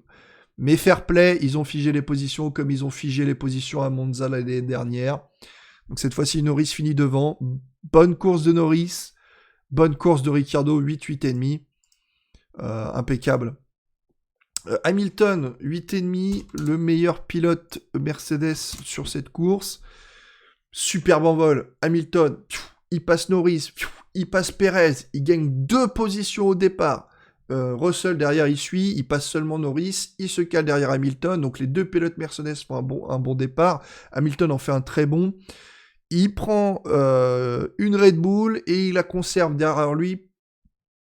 Mais fair play, ils ont figé les positions comme ils ont figé les positions à Monza l'année dernière. Donc cette fois-ci, Norris finit devant. Bonne course de Norris, bonne course de Ricciardo, 8,5. Impeccable. Hamilton, 8,5, le meilleur pilote Mercedes sur cette course. Superbe envol. Hamilton, il passe Norris, il passe Perez, il gagne 2 positions au départ. Russell derrière il suit, il passe seulement Norris, il se cale derrière Hamilton, donc les 2 pilotes Mercedes font un bon départ, Hamilton en fait un très bon, il prend une Red Bull et il la conserve derrière lui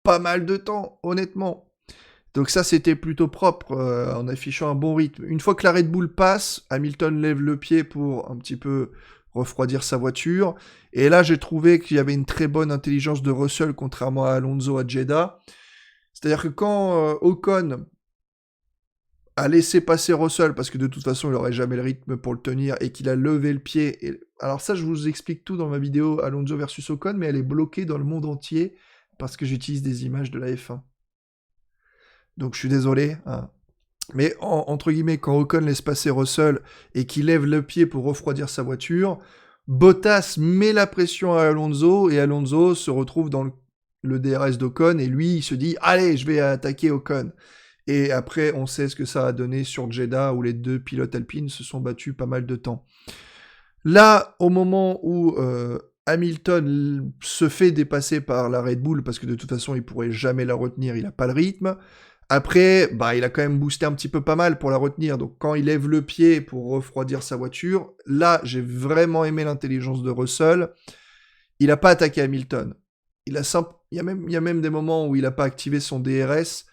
pas mal de temps, honnêtement. Donc ça c'était plutôt propre en affichant un bon rythme. Une fois que la Red Bull passe, Hamilton lève le pied pour un petit peu refroidir sa voiture, et là j'ai trouvé qu'il y avait une très bonne intelligence de Russell contrairement à Alonso à Jeddah. C'est-à-dire que quand Ocon a laissé passer Russell, parce que de toute façon, il n'aurait jamais le rythme pour le tenir, et qu'il a levé le pied... Alors ça, je vous explique tout dans ma vidéo Alonso versus Ocon, mais elle est bloquée dans le monde entier, parce que j'utilise des images de la F1. Donc je suis désolé. Hein. Mais entre guillemets, quand Ocon laisse passer Russell, et qu'il lève le pied pour refroidir sa voiture, Bottas met la pression à Alonso, et Alonso se retrouve dans le DRS d'Ocon, et lui, il se dit « Allez, je vais attaquer Ocon ». Et après, on sait ce que ça a donné sur Jeddah, où les 2 pilotes alpines se sont battus pas mal de temps. Là, au moment où Hamilton se fait dépasser par la Red Bull, parce que de toute façon, il pourrait jamais la retenir, il n'a pas le rythme. Après, il a quand même boosté un petit peu pas mal pour la retenir. Donc quand il lève le pied pour refroidir sa voiture, là, j'ai vraiment aimé l'intelligence de Russell. Il n'a pas attaqué Hamilton. Il y a même des moments où il n'a pas activé son DRS.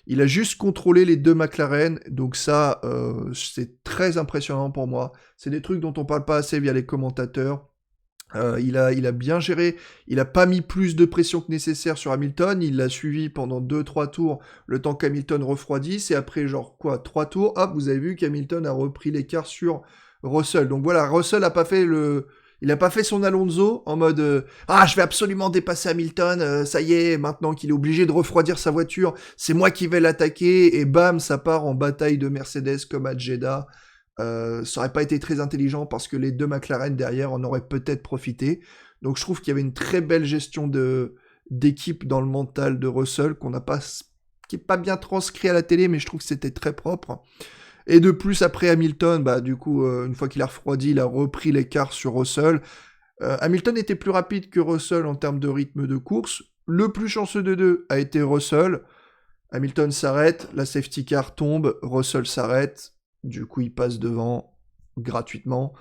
Il a juste contrôlé les 2 McLaren. Donc ça, c'est très impressionnant pour moi. C'est des trucs dont on parle pas assez via les commentateurs. Il a bien géré. Il n'a pas mis plus de pression que nécessaire sur Hamilton. Il l'a suivi pendant 2-3 tours, le temps qu'Hamilton refroidisse. Et après, 3 tours, hop, vous avez vu qu'Hamilton a repris l'écart sur Russell. Donc voilà, Russell n'a pas fait il n'a pas fait son Alonso en mode je vais absolument dépasser Hamilton, ça y est, maintenant qu'il est obligé de refroidir sa voiture, c'est moi qui vais l'attaquer, et bam, ça part en bataille de Mercedes comme à Jeddah. Ça aurait pas été très intelligent parce que les 2 McLaren derrière en auraient peut-être profité. Donc je trouve qu'il y avait une très belle gestion d'équipe dans le mental de Russell qui est pas bien transcrit à la télé, mais je trouve que c'était très propre. Et de plus, après Hamilton, du coup, une fois qu'il a refroidi, il a repris l'écart sur Russell. Hamilton était plus rapide que Russell en termes de rythme de course. Le plus chanceux de 2 a été Russell. Hamilton s'arrête, la safety car tombe, Russell s'arrête. Du coup, il passe devant gratuitement.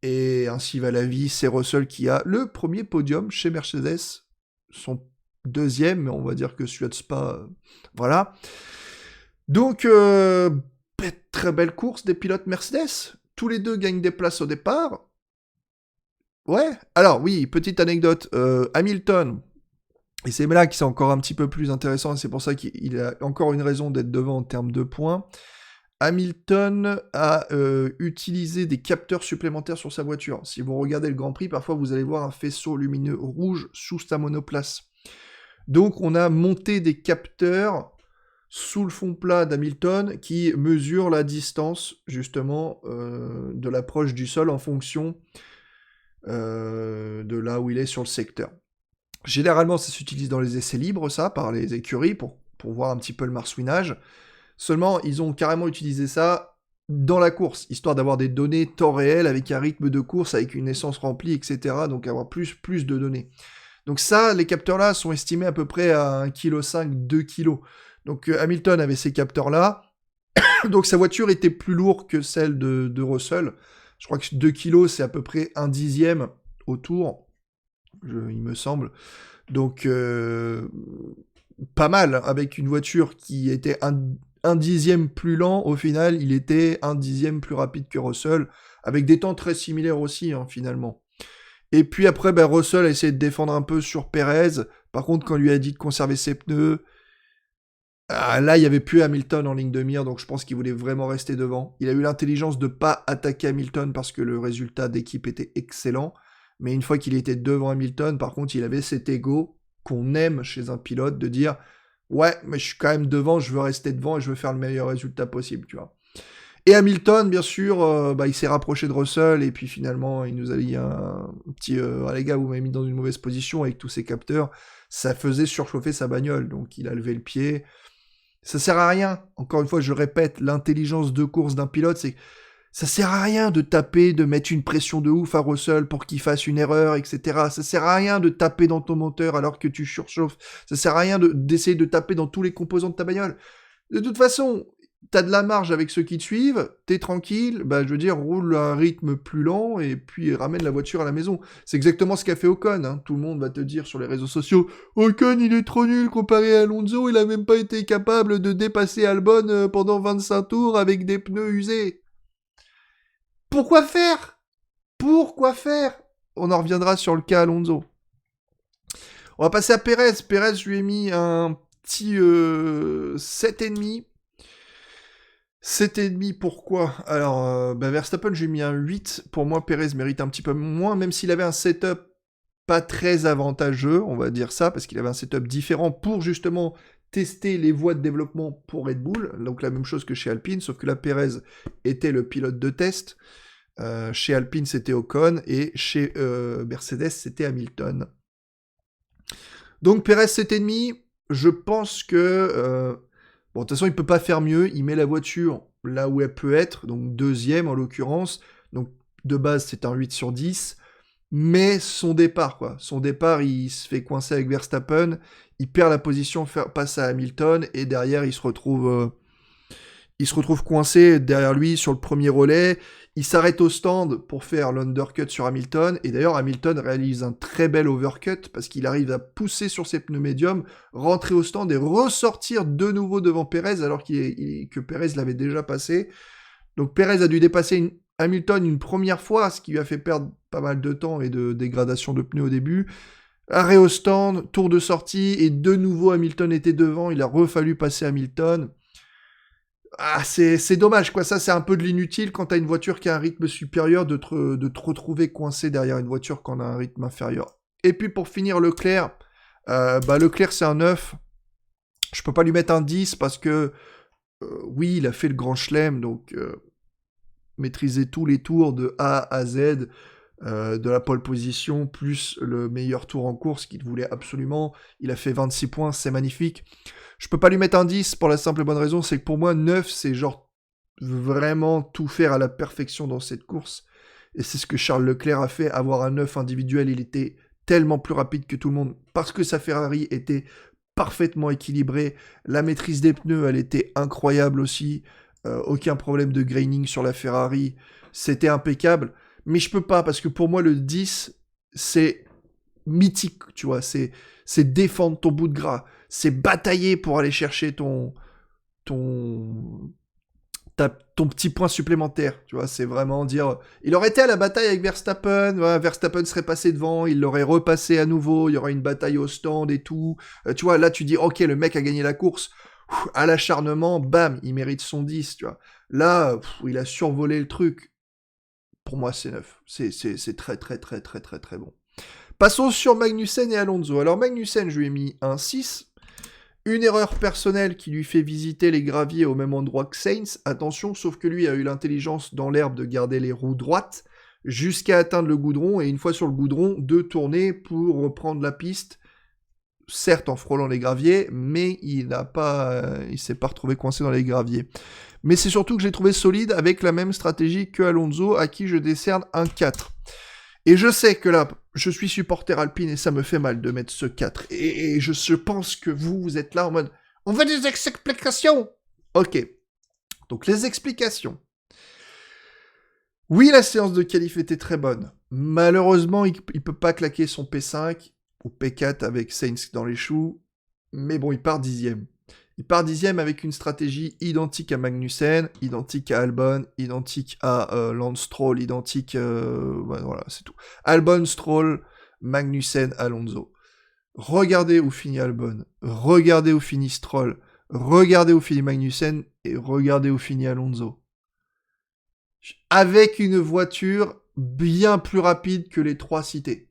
Et ainsi va la vie. C'est Russell qui a le premier podium chez Mercedes. Son 2e, mais on va dire que celui de Spa, voilà. Donc... très belle course des pilotes Mercedes. Tous les 2 gagnent des places au départ. Ouais. Alors oui, petite anecdote. Hamilton, et c'est là que c'est encore un petit peu plus intéressant, et c'est pour ça qu'il a encore une raison d'être devant en termes de points. Hamilton a utilisé des capteurs supplémentaires sur sa voiture. Si vous regardez le Grand Prix, parfois vous allez voir un faisceau lumineux rouge sous sa monoplace. Donc on a monté des capteurs sous le fond plat d'Hamilton qui mesure la distance justement de l'approche du sol en fonction de là où il est sur le secteur. Généralement ça s'utilise dans les essais libres, ça, par les écuries pour voir un petit peu le marsouinage. Seulement ils ont carrément utilisé ça dans la course, histoire d'avoir des données temps réel avec un rythme de course, avec une essence remplie, etc. Donc avoir plus de données. Donc ça, les capteurs-là sont estimés à peu près à 1,5 kg, 2 kg. Donc Hamilton avait ces capteurs-là, donc sa voiture était plus lourde que celle de Russell. Je crois que 2 kg, c'est à peu près 1/10 au tour, il me semble. Donc pas mal, avec une voiture qui était 1/10 plus lent, au final, il était 1/10 plus rapide que Russell, avec des temps très similaires aussi, finalement. Et puis après, Russell a essayé de défendre un peu sur Perez. Par contre, quand on lui a dit de conserver ses pneus, là, il n'y avait plus Hamilton en ligne de mire, donc je pense qu'il voulait vraiment rester devant. Il a eu l'intelligence de ne pas attaquer Hamilton parce que le résultat d'équipe était excellent. Mais une fois qu'il était devant Hamilton, par contre, il avait cet ego qu'on aime chez un pilote de dire « Ouais, mais je suis quand même devant, je veux rester devant et je veux faire le meilleur résultat possible, tu vois. » Et Hamilton, bien sûr, il s'est rapproché de Russell, et puis finalement, il nous a dit un petit « Ah les gars, vous m'avez mis dans une mauvaise position avec tous ces capteurs. » Ça faisait surchauffer sa bagnole, donc il a levé le pied. Ça sert à rien. Encore une fois, je répète, l'intelligence de course d'un pilote, Ça sert à rien de taper, de mettre une pression de ouf à Russell pour qu'il fasse une erreur, etc. Ça sert à rien de taper dans ton moteur alors que tu surchauffes. Ça sert à rien d'essayer de taper dans tous les composants de ta bagnole. De toute façon, t'as de la marge avec ceux qui te suivent, t'es tranquille, bah je veux dire, roule à un rythme plus lent et puis ramène la voiture à la maison. C'est exactement ce qu'a fait Ocon, hein. Tout le monde va te dire sur les réseaux sociaux, Ocon il est trop nul comparé à Alonso, il a même pas été capable de dépasser Albon pendant 25 tours avec des pneus usés. Pourquoi faire? Pourquoi faire? On en reviendra sur le cas Alonso. On va passer à Perez. Perez, je lui ai mis un petit 7,5. 7,5 pourquoi? Alors, Verstappen, j'ai mis un 8. Pour moi, Perez mérite un petit peu moins, même s'il avait un setup pas très avantageux, on va dire ça, parce qu'il avait un setup différent pour justement tester les voies de développement pour Red Bull. Donc la même chose que chez Alpine, sauf que là, Perez était le pilote de test. Chez Alpine, c'était Ocon, et chez Mercedes, c'était Hamilton. Donc Perez 7,5, je pense que... bon, de toute façon, il peut pas faire mieux, il met la voiture là où elle peut être, donc deuxième en l'occurrence, donc de base c'est un 8 sur 10, mais son départ, il se fait coincer avec Verstappen, il perd la position, passe à Hamilton, et derrière il se retrouve coincé derrière lui sur le premier relais. Il s'arrête au stand pour faire l'undercut sur Hamilton. Et d'ailleurs, Hamilton réalise un très bel overcut parce qu'il arrive à pousser sur ses pneus médiums, rentrer au stand et ressortir de nouveau devant Perez alors que Perez l'avait déjà passé. Donc Perez a dû dépasser Hamilton une première fois, ce qui lui a fait perdre pas mal de temps et de dégradation de pneus au début. Arrêt au stand, tour de sortie, et de nouveau Hamilton était devant. Il a refallu passer Hamilton. Ah, c'est dommage, quoi. Ça, c'est un peu de l'inutile quand t'as une voiture qui a un rythme supérieur de te retrouver coincé derrière une voiture qui en a un rythme inférieur. Et puis, pour finir, Leclerc. Leclerc, c'est un 9. Je peux pas lui mettre un 10 parce que, oui, il a fait le grand chelem, donc maîtriser tous les tours de A à Z, de la pole position, plus le meilleur tour en course qu'il voulait absolument. Il a fait 26 points, c'est magnifique. Je peux pas lui mettre un 10 pour la simple et bonne raison, c'est que pour moi, 9, c'est genre vraiment tout faire à la perfection dans cette course. Et c'est ce que Charles Leclerc a fait. Avoir un 9 individuel, il était tellement plus rapide que tout le monde parce que sa Ferrari était parfaitement équilibrée. La maîtrise des pneus, elle était incroyable aussi. Aucun problème de graining sur la Ferrari. C'était impeccable. Mais je peux pas parce que pour moi, le 10, c'est mythique, tu vois. C'est défendre ton bout de gras. C'est batailler pour aller chercher ton petit point supplémentaire, tu vois, c'est vraiment dire, il aurait été à la bataille avec Verstappen, voilà, Verstappen serait passé devant, il l'aurait repassé à nouveau, il y aurait une bataille au stand et tout, tu vois, là tu dis, ok, le mec a gagné la course, à l'acharnement, bam, il mérite son 10, tu vois, là, il a survolé le truc, pour moi c'est 9, c'est très très très très très très bon. Passons sur Magnussen et Alonso. Alors Magnussen, je lui ai mis un 6. Une erreur personnelle qui lui fait visiter les graviers au même endroit que Sainz. Attention, sauf que lui a eu l'intelligence dans l'herbe de garder les roues droites jusqu'à atteindre le goudron, et une fois sur le goudron, de tourner pour reprendre la piste, certes en frôlant les graviers, mais il s'est pas retrouvé coincé dans les graviers. Mais c'est surtout que j'ai trouvé solide avec la même stratégie que Alonso, à qui je décerne un 4. Et je sais que là, je suis supporter Alpine et ça me fait mal de mettre ce 4. Et je pense que vous êtes là en mode, on veut des explications. Ok. Donc les explications. Oui, la séance de qualif était très bonne. Malheureusement, il peut pas claquer son P5 ou P4 avec Sainz dans les choux. Mais bon, il part 10e. Il part 10e avec une stratégie identique à Magnussen, identique à Albon, identique à Lance Stroll, identique... voilà, c'est tout. Albon, Stroll, Magnussen, Alonso. Regardez où finit Albon, regardez où finit Stroll, regardez où finit Magnussen, et regardez où finit Alonso. Avec une voiture bien plus rapide que les trois cités.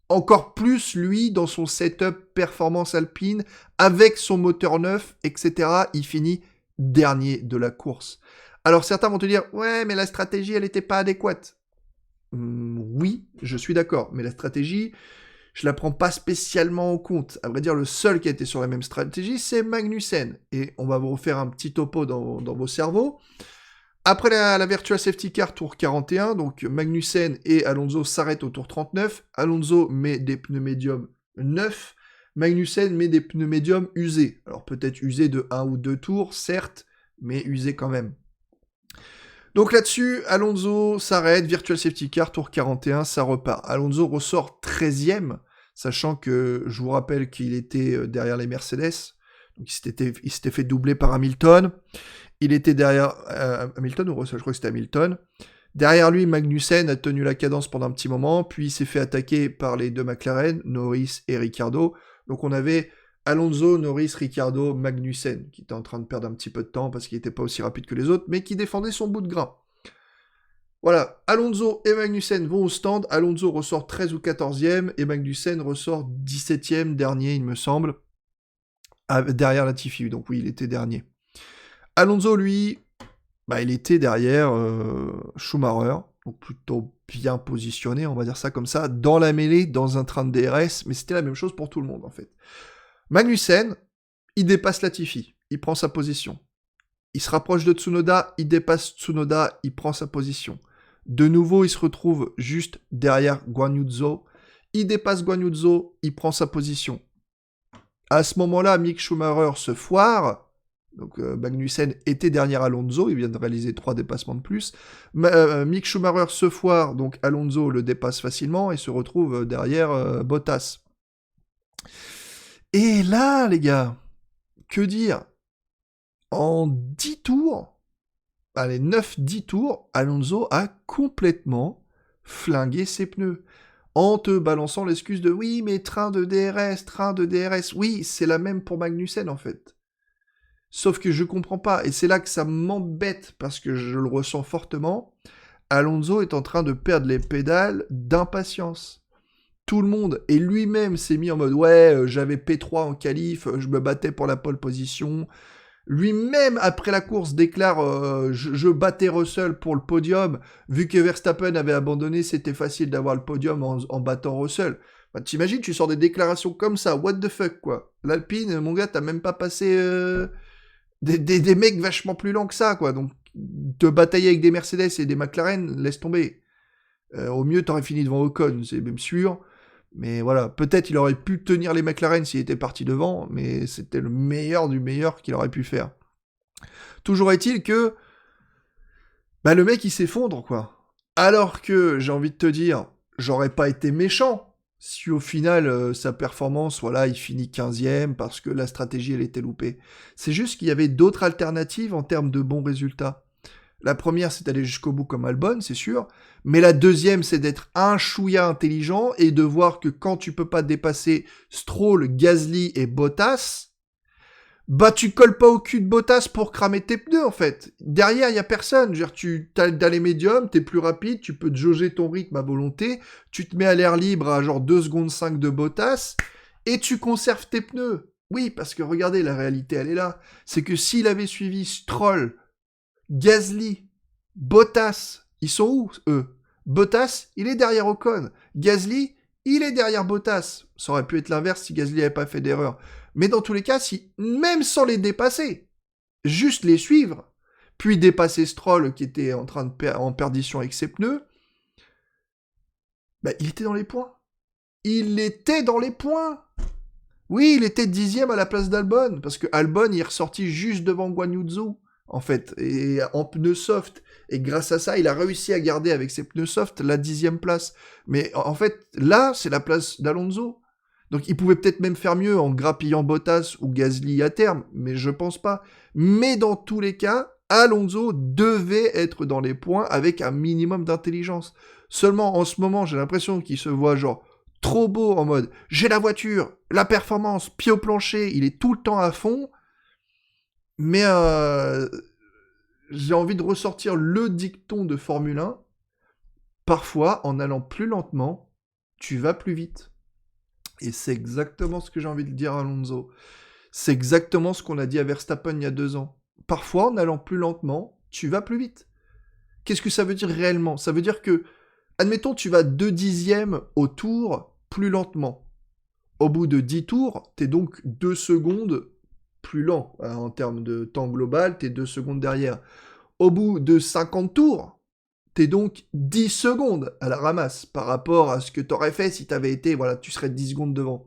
Encore plus, lui, dans son setup performance alpine, avec son moteur neuf, etc., il finit dernier de la course. Alors certains vont te dire, ouais, mais la stratégie, elle n'était pas adéquate. Oui, je suis d'accord, mais la stratégie, je la prends pas spécialement en compte. À vrai dire, le seul qui a été sur la même stratégie, c'est Magnussen. Et on va vous refaire un petit topo dans vos cerveaux. Après la Virtual Safety Car, tour 41, donc Magnussen et Alonso s'arrêtent au tour 39. Alonso met des pneus médiums neufs. Magnussen met des pneus médiums usés. Alors peut-être usés de 1 ou 2 tours, certes, mais usés quand même. Donc là-dessus, Alonso s'arrête, Virtual Safety Car, tour 41, ça repart. Alonso ressort 13e, sachant que, je vous rappelle qu'il était derrière les Mercedes, donc il s'était fait doubler par Hamilton. Il était derrière Hamilton ou Russell, je crois que c'était Hamilton. Derrière lui, Magnussen a tenu la cadence pendant un petit moment, puis il s'est fait attaquer par les deux McLaren, Norris et Ricciardo. Donc on avait Alonso, Norris, Ricciardo, Magnussen, qui était en train de perdre un petit peu de temps parce qu'il n'était pas aussi rapide que les autres, mais qui défendait son bout de gras. Voilà, Alonso et Magnussen vont au stand, Alonso ressort 13 ou 14e, et Magnussen ressort 17e, dernier il me semble, derrière Latifi, donc oui, il était dernier. Alonso, lui, il était derrière Schumacher, donc plutôt bien positionné, on va dire ça comme ça, dans la mêlée, dans un train de DRS, mais c'était la même chose pour tout le monde, en fait. Magnussen, il dépasse Latifi, il prend sa position. Il se rapproche de Tsunoda, il dépasse Tsunoda, il prend sa position. De nouveau, il se retrouve juste derrière Guan Yu Zhou, il dépasse Guan Yu Zhou, il prend sa position. À ce moment-là, Mick Schumacher se foire. Donc Magnussen était derrière Alonso, il vient de réaliser 3 dépassements de plus. Mick Schumacher se foire, donc Alonso le dépasse facilement et se retrouve derrière Bottas. Et là, les gars, que dire? En 10 tours, allez, 9-10 tours, Alonso a complètement flingué ses pneus. En te balançant l'excuse de « oui, mais train de DRS ». Oui, c'est la même pour Magnussen, en fait. Sauf que je comprends pas, et c'est là que ça m'embête, parce que je le ressens fortement, Alonso est en train de perdre les pédales d'impatience. Tout le monde, et lui-même s'est mis en mode « ouais, j'avais P3 en qualif, je me battais pour la pole position ». Lui-même, après la course, déclare je battais Russell pour le podium. Vu que Verstappen avait abandonné, c'était facile d'avoir le podium en battant Russell. Bah, t'imagines, tu sors des déclarations comme ça, what the fuck, quoi. L'Alpine, mon gars, t'as même pas passé des mecs vachement plus lents que ça, quoi. Donc, te batailler avec des Mercedes et des McLaren, laisse tomber. Au mieux, t'aurais fini devant Ocon, c'est même sûr. Mais voilà, peut-être il aurait pu tenir les McLaren s'il était parti devant, mais c'était le meilleur du meilleur qu'il aurait pu faire. Toujours est-il que le mec il s'effondre, quoi. Alors que, j'ai envie de te dire, j'aurais pas été méchant si au final sa performance, voilà, il finit 15e parce que la stratégie elle était loupée. C'est juste qu'il y avait d'autres alternatives en termes de bons résultats. La première, c'est d'aller jusqu'au bout comme Albon, c'est sûr. Mais la deuxième, c'est d'être un chouïa intelligent et de voir que quand tu peux pas dépasser Stroll, Gasly et Bottas, tu colles pas au cul de Bottas pour cramer tes pneus, en fait. Derrière, il y a personne. Je veux dire, tu as les médiums, t'es plus rapide, tu peux te jauger ton rythme à volonté, tu te mets à l'air libre à genre 2 secondes 5 de Bottas, et tu conserves tes pneus. Oui, parce que regardez, la réalité, elle est là. C'est que s'il avait suivi Stroll, Gasly, Bottas, ils sont où, eux? Bottas, il est derrière Ocon. Gasly, il est derrière Bottas. Ça aurait pu être l'inverse si Gasly n'avait pas fait d'erreur. Mais dans tous les cas, si, même sans les dépasser, juste les suivre, puis dépasser Stroll qui était en train de en perdition avec ses pneus, il était dans les points. Il était dans les points. Oui, il était 10e à la place d'Albon, parce que Albon, il est ressorti juste devant Guan Yu Zhou, en fait, et en pneus soft. Et grâce à ça, il a réussi à garder avec ses pneus soft la 10e place. Mais en fait, là, c'est la place d'Alonso. Donc il pouvait peut-être même faire mieux en grappillant Bottas ou Gasly à terme, mais je pense pas. Mais dans tous les cas, Alonso devait être dans les points avec un minimum d'intelligence. Seulement, en ce moment, j'ai l'impression qu'il se voit genre trop beau en mode « j'ai la voiture, la performance, pied au plancher, il est tout le temps à fond », mais j'ai envie de ressortir le dicton de Formule 1. Parfois, en allant plus lentement, tu vas plus vite. Et c'est exactement ce que j'ai envie de dire à Alonso. C'est exactement ce qu'on a dit à Verstappen il y a 2 ans. Parfois, en allant plus lentement, tu vas plus vite. Qu'est-ce que ça veut dire réellement? Ça veut dire que, admettons, tu vas 2 dixièmes au tour plus lentement. Au bout de 10 tours, t'es donc 2 secondes plus lent. En termes de temps global, t'es 2 secondes derrière. Au bout de 50 tours, t'es donc 10 secondes à la ramasse par rapport à ce que t'aurais fait si t'avais été, voilà, tu serais 10 secondes devant.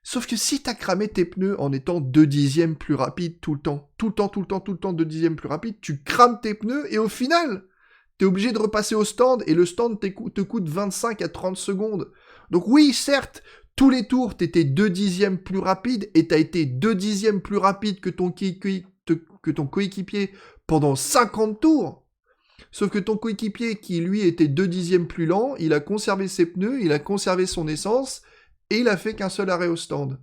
Sauf que si t'as cramé tes pneus en étant 2 dixièmes plus rapide tout le temps, 2 dixièmes plus rapide, tu crames tes pneus et au final, t'es obligé de repasser au stand et le stand te coûte 25 à 30 secondes. Donc oui, certes, tous les tours, t'étais 2 dixièmes plus rapide et t'as été 2 dixièmes plus rapide que ton coéquipier pendant 50 tours. Sauf que ton coéquipier, qui lui était 2 dixièmes plus lent, il a conservé ses pneus, il a conservé son essence, et il a fait qu'un seul arrêt au stand.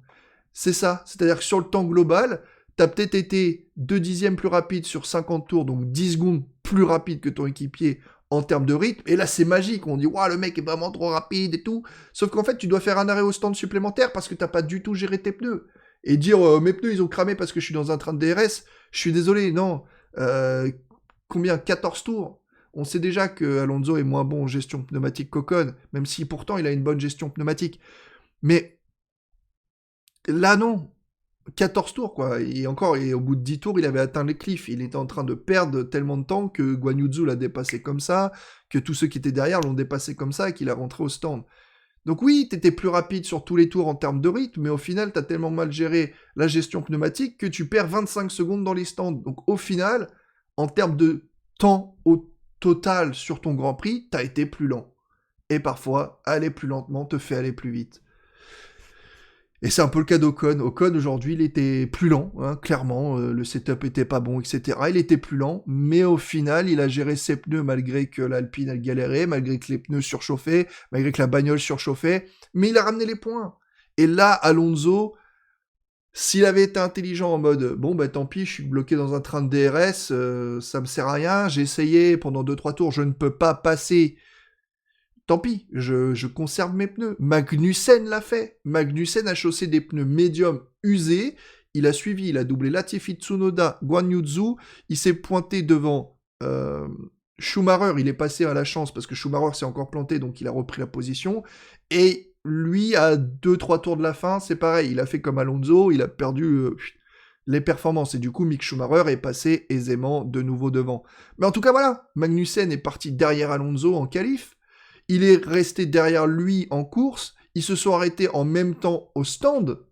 C'est ça. C'est-à-dire que sur le temps global, t'as peut-être été 2 dixièmes plus rapide sur 50 tours, donc 10 secondes plus rapide que ton équipier en termes de rythme. Et là, c'est magique. On dit, waouh, le mec est vraiment trop rapide et tout. Sauf qu'en fait, tu dois faire un arrêt au stand supplémentaire parce que t'as pas du tout géré tes pneus. Et dire, mes pneus, ils ont cramé parce que je suis dans un train de DRS, je suis désolé, non. Combien 14 tours. On sait déjà que Alonso est moins bon en gestion pneumatique qu'Ocon, même si pourtant il a une bonne gestion pneumatique. Mais là, non. 14 tours, quoi. Et encore, et au bout de 10 tours, il avait atteint les cliffs. Il était en train de perdre tellement de temps que Guan Yu Zhou l'a dépassé comme ça, que tous ceux qui étaient derrière l'ont dépassé comme ça, et qu'il a rentré au stand. Donc oui, t'étais plus rapide sur tous les tours en termes de rythme, mais au final, t'as tellement mal géré la gestion pneumatique que tu perds 25 secondes dans les stands. Donc au final, en termes de temps au total sur ton Grand Prix, t'as été plus lent. Et parfois, aller plus lentement te fait aller plus vite. Et c'est un peu le cas d'Ocon. Ocon, aujourd'hui, il était plus lent, hein, clairement. Le setup était pas bon, etc. Il était plus lent, mais au final, il a géré ses pneus malgré que l'Alpine, elle galérait, malgré que les pneus surchauffaient, malgré que la bagnole surchauffait. Mais il a ramené les points. Et là, Alonso, s'il avait été intelligent en mode, bon, bah tant pis, je suis bloqué dans un train de DRS, ça me sert à rien, j'ai essayé pendant 2-3 tours, je ne peux pas passer. Tant pis, je conserve mes pneus. Magnussen l'a fait. Magnussen a chaussé des pneus médium usés. Il a suivi, il a doublé Latifi, Tsunoda, Guan Yu Zhou. Il s'est pointé devant Schumacher. Il est passé à la chance parce que Schumacher s'est encore planté, donc il a repris la position. Et lui, à 2-3 tours de la fin, c'est pareil. Il a fait comme Alonso, il a perdu les performances. Et du coup, Mick Schumacher est passé aisément de nouveau devant. Mais en tout cas, voilà. Magnussen est parti derrière Alonso en qualif. Il est resté derrière lui en course, ils se sont arrêtés en même temps au stand.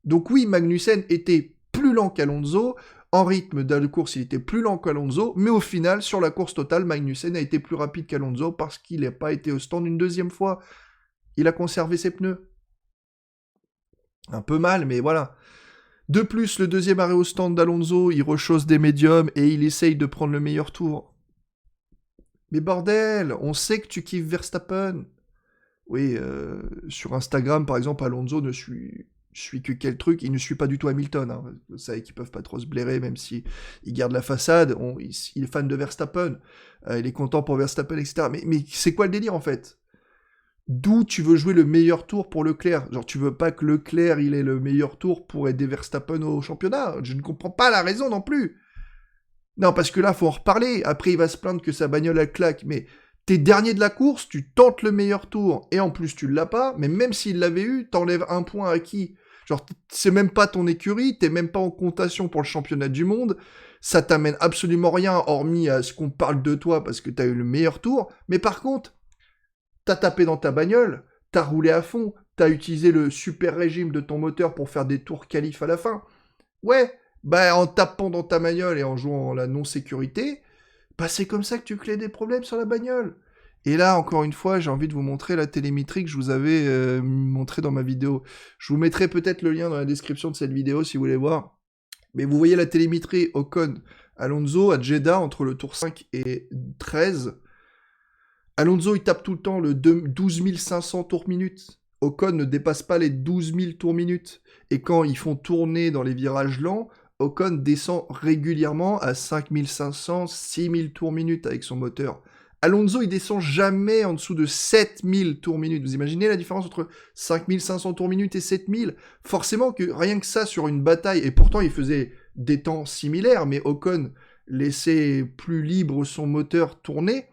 Donc oui, Magnussen était plus lent qu'Alonso, en rythme de course il était plus lent qu'Alonso, mais au final, sur la course totale, Magnussen a été plus rapide qu'Alonso parce qu'il n'a pas été au stand une deuxième fois. Il a conservé ses pneus. Un peu mal, mais voilà. De plus, le deuxième arrêt au stand d'Alonso, il rechausse des médiums et il essaye de prendre le meilleur tour. Mais bordel, on sait que tu kiffes Verstappen. Oui, sur Instagram, par exemple, Alonso ne suit que quel truc, il ne suit pas du tout Hamilton. Hein. Vous savez qu'ils peuvent pas trop se blairer, même si il garde la façade. Il est fan de Verstappen. Il est content pour Verstappen, etc. Mais c'est quoi le délire, en fait? D'où tu veux jouer le meilleur tour pour Leclerc? Genre, tu veux pas que Leclerc, il ait le meilleur tour pour aider Verstappen au championnat? Je ne comprends pas la raison non plus. Non, parce que là, faut en reparler. Après, il va se plaindre que sa bagnole, elle claque. Mais t'es dernier de la course, tu tentes le meilleur tour, et en plus, tu l'as pas. Mais même s'il l'avait eu, t'enlèves un point à qui? Genre, c'est même pas ton écurie, t'es même pas en comptation pour le championnat du monde. Ça t'amène absolument rien, hormis à ce qu'on parle de toi parce que t'as eu le meilleur tour. Mais par contre, t'as tapé dans ta bagnole, t'as roulé à fond, t'as utilisé le super régime de ton moteur pour faire des tours qualif à la fin. Ouais, bah en tapant dans ta bagnole et en jouant la non-sécurité, bah c'est comme ça que tu crées des problèmes sur la bagnole. Et là, encore une fois, j'ai envie de vous montrer la télémétrie que je vous avais montré dans ma vidéo. Je vous mettrai peut-être le lien dans la description de cette vidéo si vous voulez voir. Mais vous voyez la télémétrie Ocon Alonso à Jeddah entre le tour 5 et 13. Alonso, il tape tout le temps le 12 500 tours minutes. Ocon ne dépasse pas les 12 000 tours minutes. Et quand ils font tourner dans les virages lents, Ocon descend régulièrement à 5 500, 6 000 tours minutes avec son moteur. Alonso, il descend jamais en dessous de 7 000 tours minutes. Vous imaginez la différence entre 5 500 tours minutes et 7 000? Forcément que rien que ça sur une bataille, et pourtant il faisait des temps similaires, mais Ocon laissait plus libre son moteur tourner.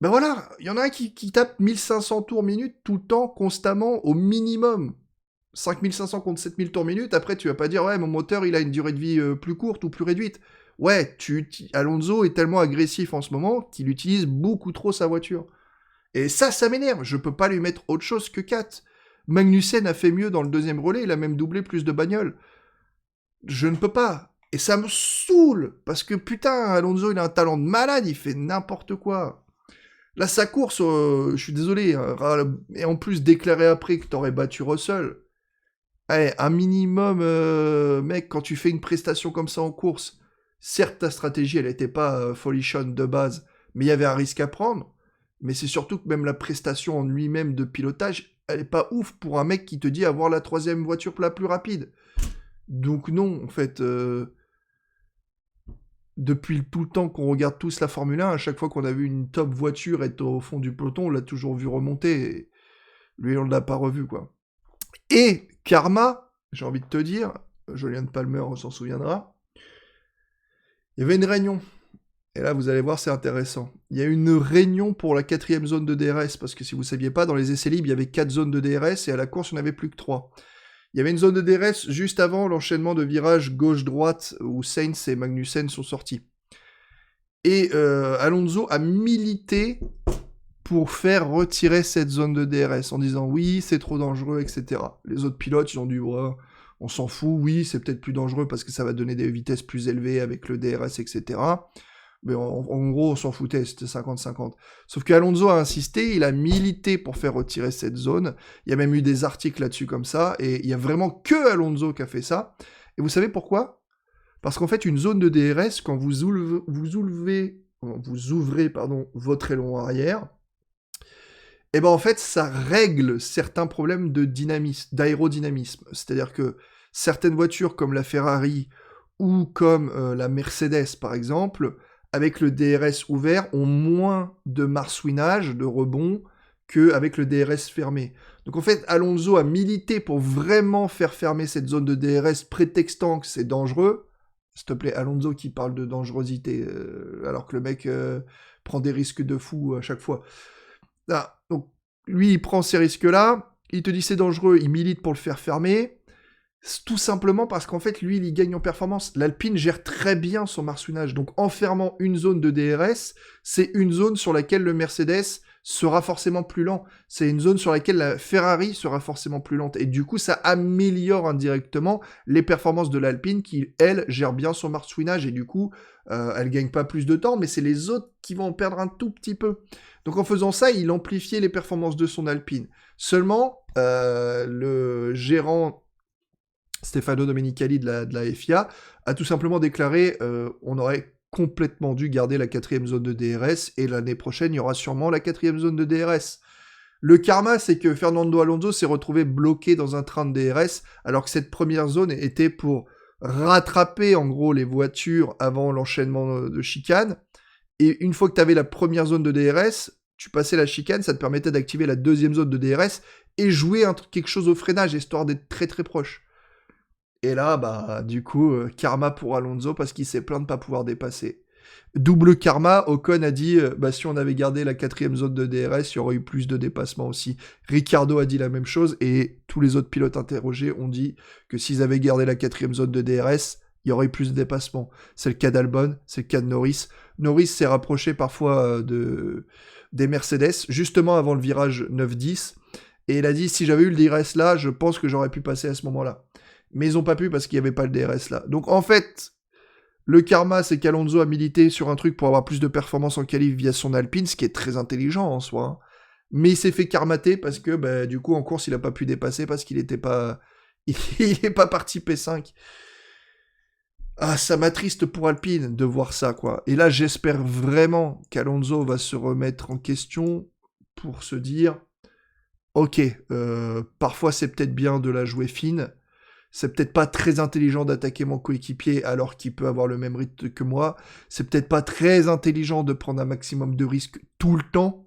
Ben voilà, il y en a un qui tape 1500 tours minutes tout le temps, constamment, au minimum. 5500 contre 7000 tours minutes, après tu vas pas dire, ouais, mon moteur, il a une durée de vie plus courte ou plus réduite. Ouais, Alonso est tellement agressif en ce moment qu'il utilise beaucoup trop sa voiture. Et ça m'énerve. Je peux pas lui mettre autre chose que 4. Magnussen a fait mieux dans le deuxième relais, il a même doublé plus de bagnoles. Je ne peux pas. Et ça me saoule, parce que putain, Alonso, il a un talent de malade, il fait n'importe quoi. Là, sa course, je suis désolé, hein, et en plus déclarer après que t'aurais battu Russell. Allez, un minimum, mec, quand tu fais une prestation comme ça en course, certes, ta stratégie, elle n'était pas folichonne de base, mais il y avait un risque à prendre. Mais c'est surtout que même la prestation en lui-même de pilotage, elle est pas ouf pour un mec qui te dit avoir la 3e voiture la plus rapide. Donc non, en fait, depuis tout le temps qu'on regarde tous la Formule 1, à chaque fois qu'on a vu une top voiture être au fond du peloton, on l'a toujours vu remonter. Et lui, on ne l'a pas revu, quoi. Et Karma, j'ai envie de te dire, Julian Palmer s'en souviendra, il y avait une réunion. Et là, vous allez voir, c'est intéressant. Il y a une réunion pour la 4e zone de DRS, parce que si vous ne saviez pas, dans les essais libres, il y avait 4 zones de DRS, et à la course, il n'y en avait plus que 3. Il y avait une zone de DRS juste avant l'enchaînement de virages gauche-droite, où Sainz et Magnussen sont sortis. Et Alonso a milité pour faire retirer cette zone de DRS, en disant oui, c'est trop dangereux, etc. Les autres pilotes, ils ont dit ouais, on s'en fout, oui, c'est peut-être plus dangereux parce que ça va donner des vitesses plus élevées avec le DRS, etc. Mais en gros, on s'en foutait, c'était 50-50. Sauf qu'Alonso a insisté, il a milité pour faire retirer cette zone. Il y a même eu des articles là-dessus comme ça, et il y a vraiment que Alonso qui a fait ça. Et vous savez pourquoi ? Parce qu'en fait, une zone de DRS, quand vous ouvrez votre aileron arrière, et ben en fait, ça règle certains problèmes d'aérodynamisme. C'est-à-dire que certaines voitures comme la Ferrari ou comme la Mercedes par exemple, avec le DRS ouvert, ont moins de marsouinage, de rebond, qu'avec le DRS fermé. Donc en fait, Alonso a milité pour vraiment faire fermer cette zone de DRS, prétextant que c'est dangereux. S'il te plaît, Alonso qui parle de dangerosité, alors que le mec prend des risques de fou à chaque fois. Ah, donc, lui, il prend ces risques-là, il te dit c'est dangereux, il milite pour le faire fermer, tout simplement parce qu'en fait, lui, il gagne en performance. L'Alpine gère très bien son marsouinage, donc en fermant une zone de DRS, c'est une zone sur laquelle le Mercedes sera forcément plus lent. C'est une zone sur laquelle la Ferrari sera forcément plus lente. Et du coup, ça améliore indirectement les performances de l'Alpine qui, elle, gère bien son marsouinage. Et du coup, elle gagne pas plus de temps, mais c'est les autres qui vont en perdre un tout petit peu. Donc en faisant ça, il amplifiait les performances de son Alpine. Seulement, le gérant Stefano Domenicali de la FIA a tout simplement déclaré on aurait complètement dû garder la 4e zone de DRS, et l'année prochaine, il y aura sûrement la 4e zone de DRS. Le karma, c'est que Fernando Alonso s'est retrouvé bloqué dans un train de DRS, alors que cette première zone était pour rattraper, en gros, les voitures avant l'enchaînement de chicane. Et une fois que tu avais la première zone de DRS, tu passais la chicane, ça te permettait d'activer la 2e zone de DRS et jouer quelque chose au freinage, histoire d'être très très proche. Et là, bah, du coup, karma pour Alonso parce qu'il s'est plaint de ne pas pouvoir dépasser. Double karma, Ocon a dit, bah, si on avait gardé la 4e zone de DRS, il y aurait eu plus de dépassement aussi. Ricciardo a dit la même chose, et tous les autres pilotes interrogés ont dit que s'ils avaient gardé la 4e zone de DRS, il y aurait eu plus de dépassement. C'est le cas d'Albon, c'est le cas de Norris. Norris s'est rapproché parfois des Mercedes, justement avant le virage 9-10, et il a dit, si j'avais eu le DRS là, je pense que j'aurais pu passer à ce moment-là. Mais ils n'ont pas pu parce qu'il n'y avait pas le DRS là. Donc en fait, le karma, c'est qu'Alonso a milité sur un truc pour avoir plus de performance en qualif via son Alpine, ce qui est très intelligent en soi. Hein. Mais il s'est fait karmater parce que, bah, du coup, en course, il n'a pas pu dépasser parce qu'il n'était pas... il n'est pas parti P5. Ah, ça m'attriste pour Alpine de voir ça, quoi. Et là, j'espère vraiment qu'Alonso va se remettre en question pour se dire, ok, parfois c'est peut-être bien de la jouer fine, c'est peut-être pas très intelligent d'attaquer mon coéquipier alors qu'il peut avoir le même rythme que moi. C'est peut-être pas très intelligent de prendre un maximum de risques tout le temps,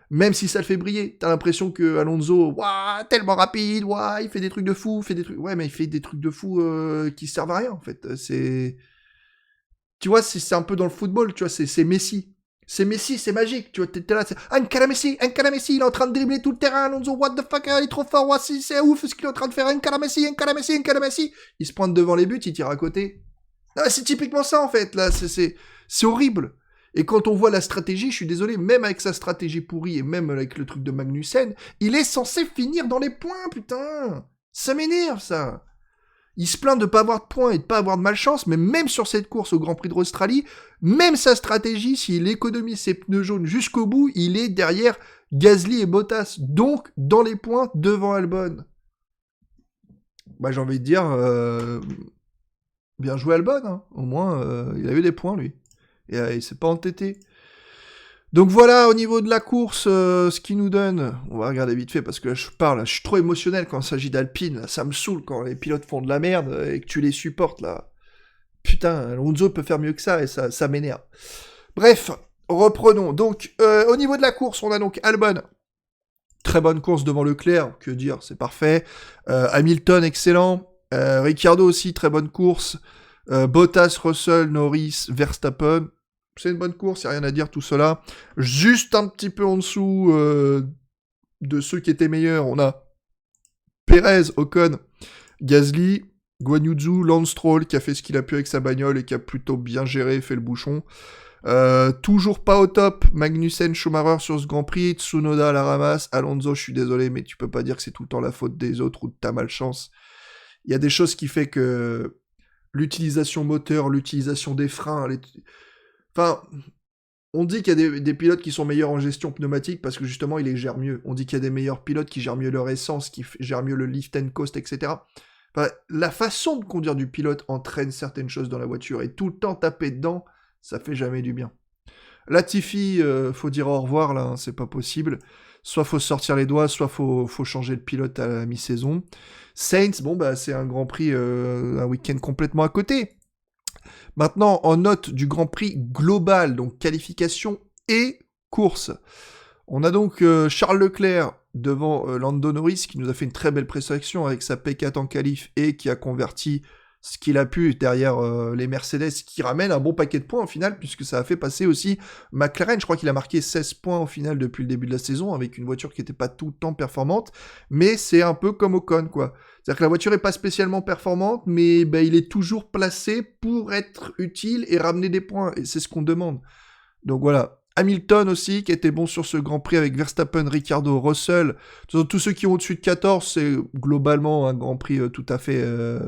même si ça le fait briller. T'as l'impression que Alonso, waouh, tellement rapide, waouh, il fait des trucs de fou, Ouais, mais il fait des trucs de fou qui servent à rien en fait. Tu vois, c'est un peu dans le football, tu vois, c'est Messi. C'est Messi, c'est magique, tu vois, t'es là, c'est Encara Messi, il est en train de dribbler tout le terrain, Alonso, what the fuck, il est trop fort, c'est ouf ce qu'il est en train de faire, Encara Messi, il se pointe devant les buts, il tire à côté. Ah, c'est typiquement ça, en fait, là, c'est horrible. Et quand on voit la stratégie, je suis désolé, même avec sa stratégie pourrie et même avec le truc de Magnussen, il est censé finir dans les points, putain. Ça m'énerve, ça. Il se plaint de pas avoir de points et de pas avoir de malchance, mais même sur cette course au Grand Prix d'Australie, même sa stratégie, s'il économise ses pneus jaunes jusqu'au bout, il est derrière Gasly et Bottas, donc dans les points devant Albon. Bah, j'ai envie de dire, bien joué Albon, hein. Au moins, il a eu des points, lui. Et il s'est pas entêté. Donc voilà, au niveau de la course, ce qu'il nous donne, on va regarder vite fait, parce que là, je suis trop émotionnel quand il s'agit d'Alpine, là, ça me saoule quand les pilotes font de la merde et que tu les supportes, là. Putain, Alonso peut faire mieux que ça, et ça m'énerve. Bref, reprenons. Donc, au niveau de la course, on a donc Albon. Très bonne course devant Leclerc, que dire, c'est parfait. Hamilton, excellent. Ricciardo aussi, très bonne course. Bottas, Russell, Norris, Verstappen. C'est une bonne course, il n'y a rien à dire, tout cela. Juste un petit peu en dessous de ceux qui étaient meilleurs, on a Perez, Ocon, Gasly, Guan Yu Zhou, Lance Stroll, qui a fait ce qu'il a pu avec sa bagnole et qui a plutôt bien géré, fait le bouchon. Toujours pas au top, Magnussen, Schumacher sur ce Grand Prix, Tsunoda à la ramasse, Alonso, je suis désolé, mais tu peux pas dire que c'est tout le temps la faute des autres ou de ta malchance. Il y a des choses qui fait que l'utilisation moteur, l'utilisation des freins, enfin, on dit qu'il y a des pilotes qui sont meilleurs en gestion pneumatique parce que justement, ils les gèrent mieux. On dit qu'il y a des meilleurs pilotes qui gèrent mieux leur essence, qui gèrent mieux le lift and coast, etc. Enfin, la façon de conduire du pilote entraîne certaines choses dans la voiture et tout le temps taper dedans, ça fait jamais du bien. Latifi, faut dire au revoir là, hein, c'est pas possible. Soit faut sortir les doigts, soit faut changer de pilote à la mi-saison. Sainz, bon bah c'est un Grand Prix, un week-end complètement à côté. Maintenant, en note du Grand Prix global, donc qualification et course. On a donc Charles Leclerc devant Lando Norris, qui nous a fait une très belle prestation avec sa P4 en qualif et qui a converti ce qu'il a pu derrière les Mercedes, qui ramène un bon paquet de points au final, puisque ça a fait passer aussi McLaren. Je crois qu'il a marqué 16 points au final depuis le début de la saison, avec une voiture qui n'était pas tout le temps performante, mais c'est un peu comme Ocon, quoi. C'est-à-dire que la voiture n'est pas spécialement performante, mais ben, il est toujours placé pour être utile et ramener des points, et c'est ce qu'on demande. Donc voilà. Hamilton aussi, qui était bon sur ce Grand Prix avec Verstappen, Ricciardo, Russell. Tous ceux qui ont au-dessus de 14, c'est globalement un Grand Prix tout à fait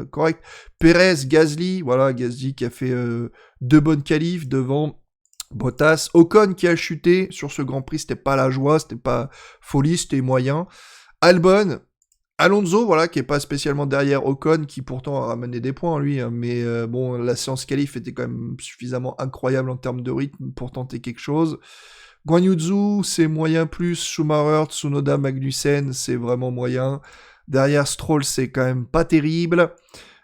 correct. Perez, Gasly, voilà, Gasly qui a fait deux bonnes qualifs devant Bottas. Ocon qui a chuté sur ce Grand Prix, c'était pas la joie, c'était pas folie, c'était moyen. Albon, Alonso, voilà, qui est pas spécialement derrière Ocon, qui pourtant a ramené des points, lui, hein, mais bon, la séance qualif était quand même suffisamment incroyable en termes de rythme pour tenter quelque chose. Guan Yu Zhou, c'est moyen plus, Schumacher, Tsunoda, Magnussen, c'est vraiment moyen. Derrière Stroll, c'est quand même pas terrible.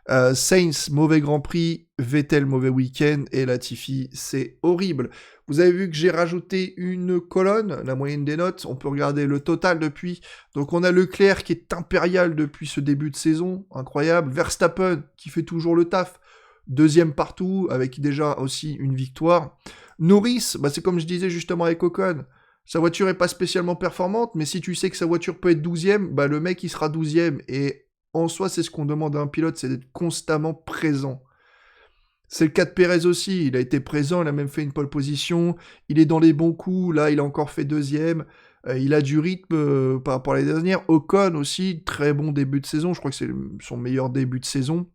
Sainz, mauvais Grand Prix, Vettel, mauvais week-end, et Latifi, c'est horrible. Vous avez vu que j'ai rajouté une colonne, la moyenne des notes, on peut regarder le total depuis. Donc on a Leclerc qui est impérial depuis ce début de saison, incroyable. Verstappen qui fait toujours le taf, deuxième partout, avec déjà aussi une victoire. Norris, bah c'est comme je disais justement avec Ocon, sa voiture est pas spécialement performante, mais si tu sais que sa voiture peut être 12e, bah le mec il sera 12e, et en soi c'est ce qu'on demande à un pilote, c'est d'être constamment présent. C'est le cas de Perez aussi, il a été présent, il a même fait une pole position, il est dans les bons coups, là il a encore fait deuxième, il a du rythme par rapport à l'année dernière. Ocon aussi, très bon début de saison, je crois que c'est son meilleur début de saison.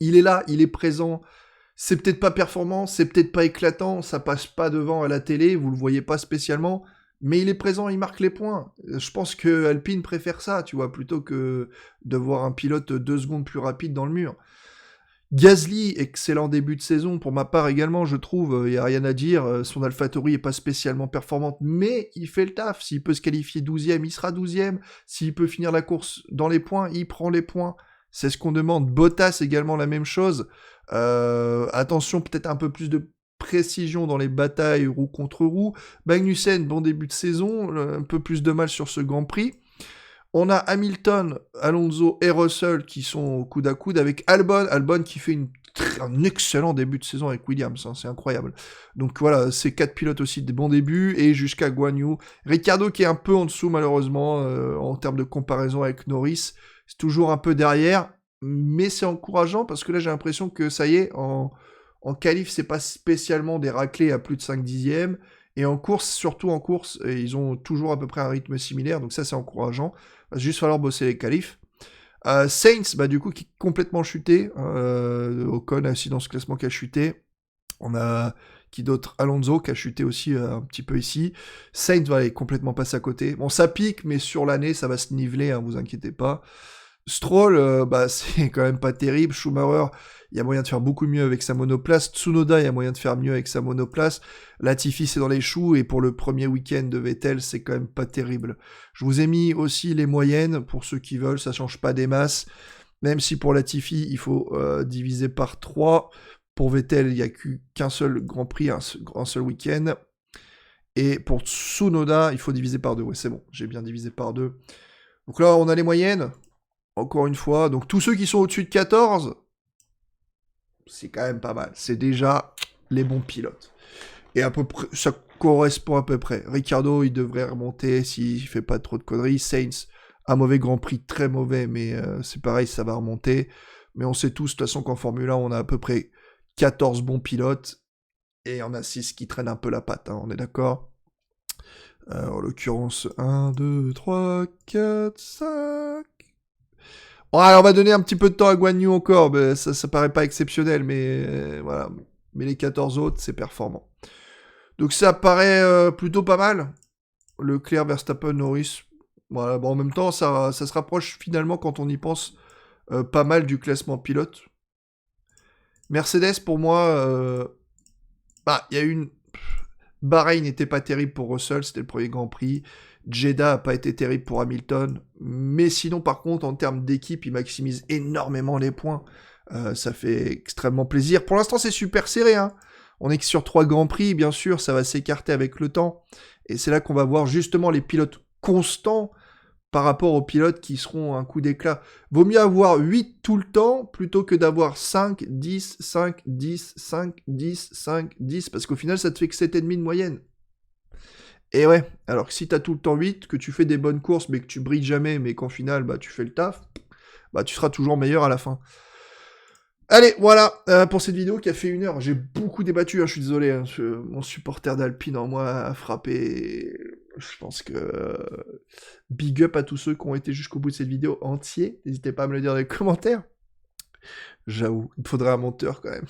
Il est là, il est présent, c'est peut-être pas performant, c'est peut-être pas éclatant, ça passe pas devant à la télé, vous le voyez pas spécialement, mais il est présent, il marque les points. Je pense que Alpine préfère ça, tu vois, plutôt que de voir un pilote 2 secondes plus rapide dans le mur. Gasly, excellent début de saison, pour ma part également, je trouve, il n'y a rien à dire, son AlphaTauri est pas spécialement performante, mais il fait le taf, s'il peut se qualifier 12e, il sera 12e, s'il peut finir la course dans les points, il prend les points, c'est ce qu'on demande. Bottas également la même chose, attention, peut-être un peu plus de précision dans les batailles roue contre roue. Magnussen, bon début de saison, un peu plus de mal sur ce Grand Prix. On a Hamilton, Alonso et Russell qui sont au coude à coude avec Albon qui fait un excellent début de saison avec Williams, hein, c'est incroyable. Donc voilà, ces 4 pilotes aussi des bons débuts, et jusqu'à Guan Yu. Ricciardo qui est un peu en dessous malheureusement en termes de comparaison avec Norris, c'est toujours un peu derrière, mais c'est encourageant parce que là, j'ai l'impression que ça y est, en qualif, c'est pas spécialement des raclés à plus de 5 dixièmes. Et en course, surtout en course, ils ont toujours à peu près un rythme similaire. Donc ça, c'est encourageant. Il va juste falloir bosser les qualifs. Saints, bah, du coup, qui est complètement chuté. Ocon a aussi dans ce classement qui a chuté. On a qui d'autre? Alonso qui a chuté aussi un petit peu ici. Saints va aller complètement passer à côté. Bon, ça pique, mais sur l'année, ça va se niveler, hein, vous inquiétez pas. Stroll, bah, c'est quand même pas terrible. Schumacher, il y a moyen de faire beaucoup mieux avec sa monoplace. Tsunoda, il y a moyen de faire mieux avec sa monoplace. Latifi, c'est dans les choux. Et pour le premier week-end de Vettel, c'est quand même pas terrible. Je vous ai mis aussi les moyennes pour ceux qui veulent. Ça change pas des masses. Même si pour Latifi, il faut diviser par 3. Pour Vettel, il n'y a qu'un seul Grand Prix, un seul week-end. Et pour Tsunoda, il faut diviser par 2. Ouais, c'est bon, j'ai bien divisé par 2. Donc là, on a les moyennes. Encore une fois, donc tous ceux qui sont au-dessus de 14, c'est quand même pas mal. C'est déjà les bons pilotes. Et à peu près, ça correspond à peu près. Ricciardo, il devrait remonter s'il fait pas trop de conneries. Sainz, un mauvais Grand Prix, très mauvais, mais c'est pareil, ça va remonter. Mais on sait tous, de toute façon, qu'en Formule 1, on a à peu près 14 bons pilotes. Et on a 6 qui traînent un peu la patte, hein, on est d'accord. En l'occurrence, 1, 2, 3, 4, 5... Bon, alors on va donner un petit peu de temps à Guan Yu encore, mais ça paraît pas exceptionnel, mais voilà. Mais les 14 autres, c'est performant. Donc ça paraît plutôt pas mal. Leclerc, Verstappen, Norris. Voilà, bon, en même temps, ça se rapproche finalement, quand on y pense, pas mal du classement pilote. Mercedes, pour moi, bah, il y a une... Bahreïn n'était pas terrible pour Russell, c'était le premier Grand Prix. Jeddah n'a pas été terrible pour Hamilton. Mais sinon, par contre, en termes d'équipe, il maximise énormément les points. Ça fait extrêmement plaisir. Pour l'instant, c'est super serré, hein. On est que sur 3 Grands Prix, bien sûr, ça va s'écarter avec le temps. Et c'est là qu'on va voir justement les pilotes constants par rapport aux pilotes qui seront un coup d'éclat. Vaut mieux avoir 8 tout le temps plutôt que d'avoir 5, 10, 5, 10, 5, 10, 5, 10, parce qu'au final, ça te fait que 7,5 de moyenne. Et ouais, alors que si t'as tout le temps 8, que tu fais des bonnes courses, mais que tu brilles jamais, mais qu'en final, bah, tu fais le taf, bah, tu seras toujours meilleur à la fin. Allez, voilà, pour cette vidéo qui a fait 1 heure. J'ai beaucoup débattu, hein, je suis désolé, hein, mon supporter d'Alpine en moi a frappé. Je pense que big up à tous ceux qui ont été jusqu'au bout de cette vidéo entière. N'hésitez pas à me le dire dans les commentaires. J'avoue, il me faudrait un monteur quand même.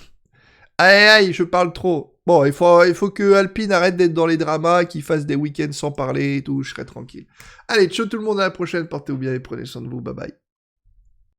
Aïe aïe, je parle trop. Bon, il faut que Alpine arrête d'être dans les dramas, qu'il fasse des week-ends sans parler et tout, je serai tranquille. Allez, ciao tout le monde, à la prochaine, portez-vous bien et prenez soin de vous, bye bye.